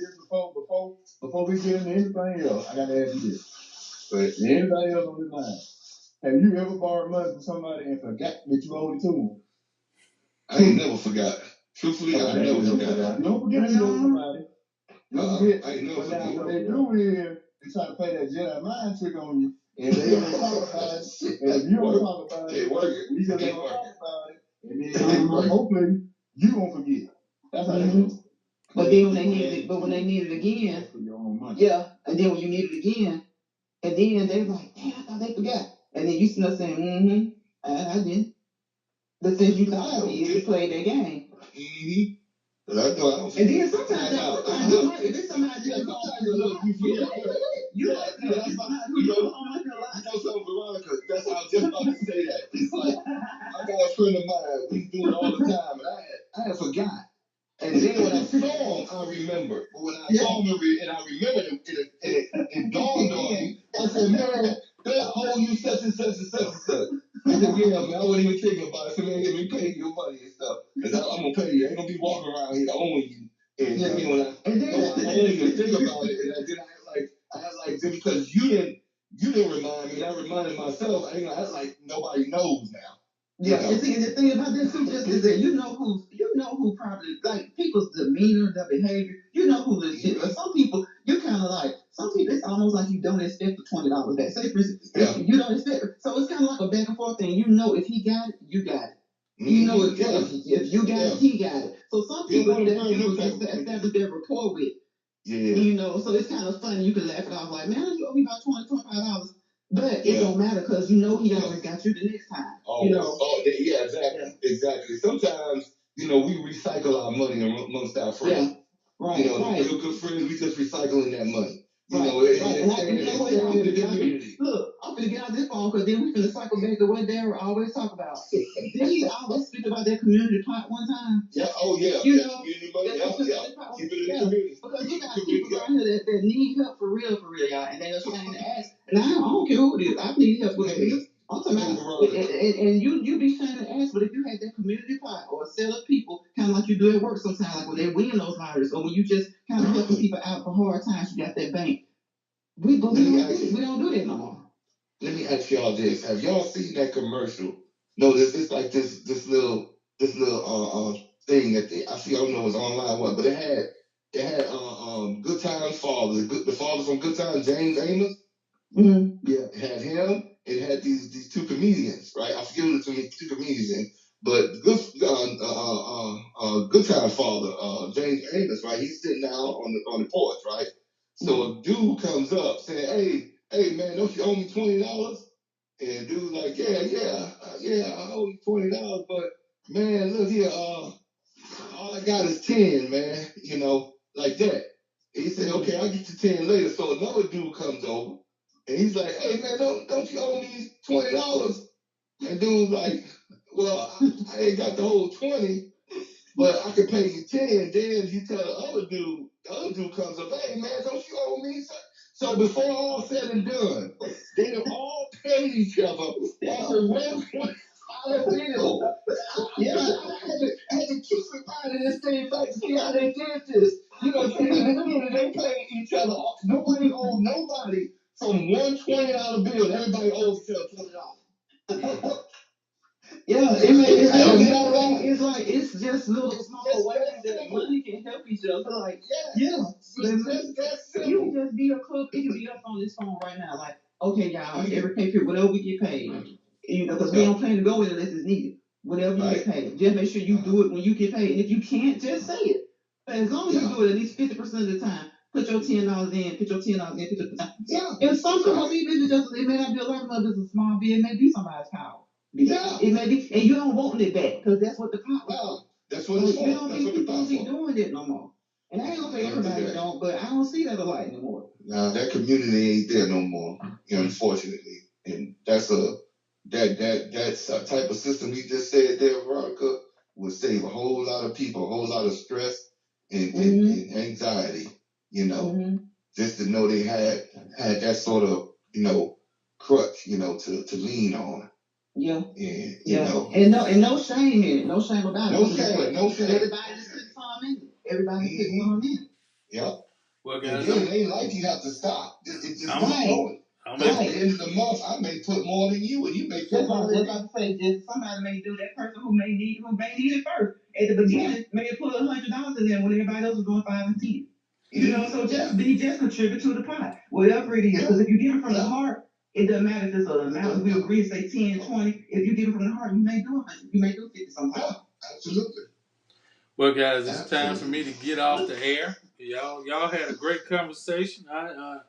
this before we get into anything else. I gotta ask you this. But anybody else on this line, have you ever borrowed money from somebody and forgot that you owed it to them? I ain't never forgot. Truthfully, I never forgot. Don't forget to owe somebody. Don't forget. I ain't never forgot. What they do is they try to play that Jedi mind trick on you, and they don't talk about it. And if you don't talk about it, we just don't talk about it. And then hopefully you won't forget. That's how they do. But then when they need it again, yeah, and then when you need it again, and then they're like, damn, I thought they forgot. And then you still saying, I did. But since you thought I did, you played that game. Mm-hmm. And then sometimes if it's somebody just you like something, Veronica, that's how I was just about to say that. It's like I got a friend of mine, we do it all the time, and I had forgot. And then when I saw him, I remember. But when I saw him and I remembered him, it dawned on me. I said, man, they'll owe you such and such and such and such. I said, yeah, man, I wasn't even thinking about it. I said, man, let me pay you your money and stuff. And I'm going to pay you. I ain't going to be walking around here owing you. And then when I didn't even think about it, and then I had like, just because you didn't remind me, and I reminded myself, I ain't gonna act like nobody knows now. Yeah, and see, the thing about this too, just is that you know who probably like people's demeanor, their behavior. You know who legit. But some people, you kind of like. Some people, it's almost like you don't expect the $20 back. Say for instance, you don't expect it. So it's kind of like a back and forth thing. You know, if he got it, you got it. You know, if you got it, he got it. So some people that you establish their rapport with. Yeah. You know, so it's kind of funny. You can laugh it off like, man, you owe me about $25. But it don't matter because you know he always got you the next time. Oh, you know? Yeah, exactly. Yeah. Exactly. Sometimes, we recycle our money amongst our friends. Yeah. Right. Real good friends, we just recycling that money. Look, I'm gonna get out this phone because then we finna cycle back to what Darryl always talk about. Did he always speak about that community pot one time? Yeah, oh yeah. You know, community money, keep it in the community. Because you got people around here that need help for real, y'all, and they are trying to ask. And I don't care who it is. I need help with it. I'm talking about, and you be trying to ask, but if you had that community pot or a set of people, kind of like you do at work sometimes, like when they win those lotteries, or when you just kind of helping people out for hard times, you got that bank. We don't do that no more. Let me ask y'all this: have y'all seen that commercial? No, this like this little thing that I don't know it was online what, but it had Good Times father, the father from Good Times, James Amos. Mm-hmm. Yeah, it had him. It had these two comedians, right? I forget who the two comedians in, but Good Times father, James Amos, right? He's sitting down on the porch, right? So a dude comes up saying, "Hey man, don't you owe me $20?" And dude's like, yeah, I owe you $20, but man, look here, all I got is 10, man, like that. And he said, okay, I'll get you 10 later. So another dude comes over and he's like, hey man, don't you owe me $20? And dude's like, well, I ain't got the whole 20, but I can pay you 10. Then you tell the other dude comes up, hey man, don't you owe me? So before all said and done, they have all paid each other off of $1.5 bill. Yeah, I had to keep reminding this thing back to see how they did this. You know, they paid each other off. Nobody owed nobody from one $20 bill. Everybody owes each other $20. Yeah, it's like it's just little small ways that money can help each other. Like, you can just be a cook. It can be up on this phone right now. Like, okay, y'all, every pay period, whatever we get paid, because we don't plan to go in unless it's needed. Whatever you get paid, just make sure you do it when you get paid. And if you can't, just say it. But as long as you do it at least 50% of the time, put your $10 in, put your $10 in, put your $10. Yeah. And some people, even just it may not be a lot of money, it's a small bill, it may be somebody's power. Yeah. It may be, and you don't want it back because that's what the pot was. That's what it's for. You don't think people be doing it no more. And I ain't gonna say everybody don't, but I don't see that a lot anymore. Nah, that community ain't there no more, unfortunately. And that's that type of system we just said there, Veronica, would save a whole lot of people, a whole lot of stress and anxiety, just to know they had that sort of, crutch, to lean on. Yeah. And, and no shame in it. No shame about it. No shame. Everybody just put some in it. Everybody put some in it. Yep. Well, guys, it ain't like you have to stop. It's just going. At the end of the month, I may put more than you, and you may put more than me. Just like I say, somebody may do that person who may need it first. At the beginning, may put $100 in there when everybody else was doing 5 and 10. So just contribute to the pot, whatever it is. Because if you give it from the heart, it doesn't matter if it's an amount. We agree to say 10, 20. If you give it from the heart, you may do 100. You may do 50 sometimes. Absolutely. Well, guys, it's time for me to get off the air. Y'all had a great conversation. I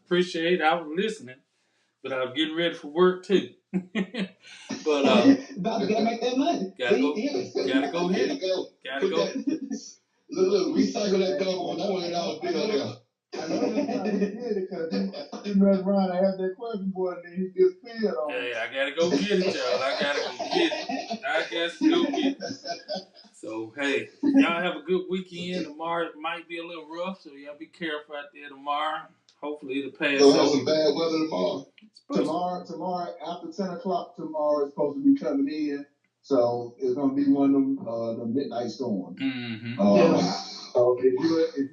appreciate it. I was listening, but I was getting ready for work too. But gotta make that money. Gotta go hit it. Gotta go. Look, recycle that dog $1 bill there. I know that's why he did it, because he messed around and had that question boy, and then he gets filled on. Hey, I gotta go get it, y'all. I gotta go get it. So, hey, y'all have a good weekend. Tomorrow it might be a little rough, so y'all be careful out there tomorrow. Hopefully it'll pass. We'll have some bad weather tomorrow. Tomorrow after 10 o'clock tomorrow is supposed to be coming in. So it's gonna be one of them midnight storms. Mm-hmm. So if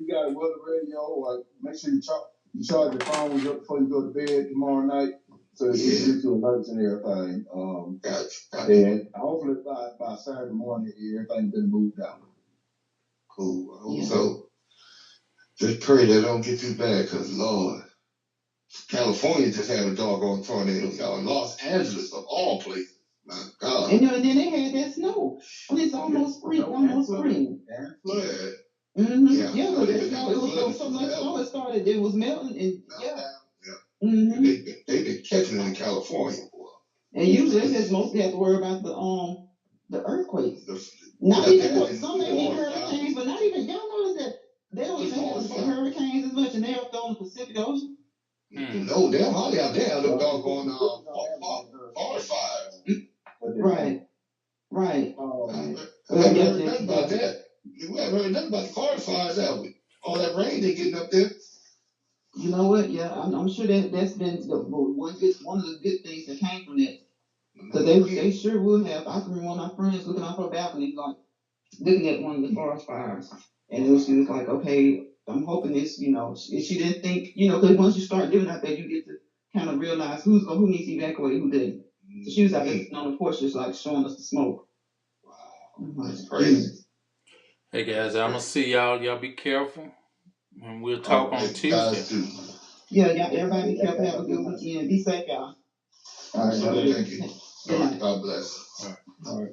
you got a weather radio, make sure you charge your phone before you go to bed tomorrow night, so it gives you alerts and everything. And hopefully by Saturday morning, everything's been moved out. Cool. I hope so. Just pray that it don't get too bad, because Lord, California just had a doggone tornado, y'all. Los Angeles, of all places. My God. And then they had that snow. It's almost spring. And flood. Mm-hmm. Yeah, but it was so much snow. It was melting, and Mm-hmm. They've been catching it in California, boy. And usually they just mostly have to worry about the earthquakes. Not even some may be hurricanes, but not even. Y'all notice that they don't even have hurricanes as much, and they're up on the Pacific Ocean. No, they're hardly out there. They're doggone forest fires. Right. We haven't heard nothing about that. We haven't heard nothing about the forest fires, have we? All that rain they getting up there. You know what? Yeah, I'm sure that's been one of the good things that came from that. Because they sure would have. I can remember one of my friends looking off her balcony, like looking at one of the forest fires, and then she was like, "Okay, I'm hoping this." She didn't think, because once you start doing out there, you get to kind of realize who needs to evacuate, who didn't. So she was out there sitting on the porch, just like showing us the smoke. Wow, that's crazy. Hey guys, I'm gonna see y'all. Y'all be careful, and we'll talk on Tuesday. Yeah, everybody be careful. Have a good weekend. Be safe, y'all. All right, thank you. Good night. God bless. All right.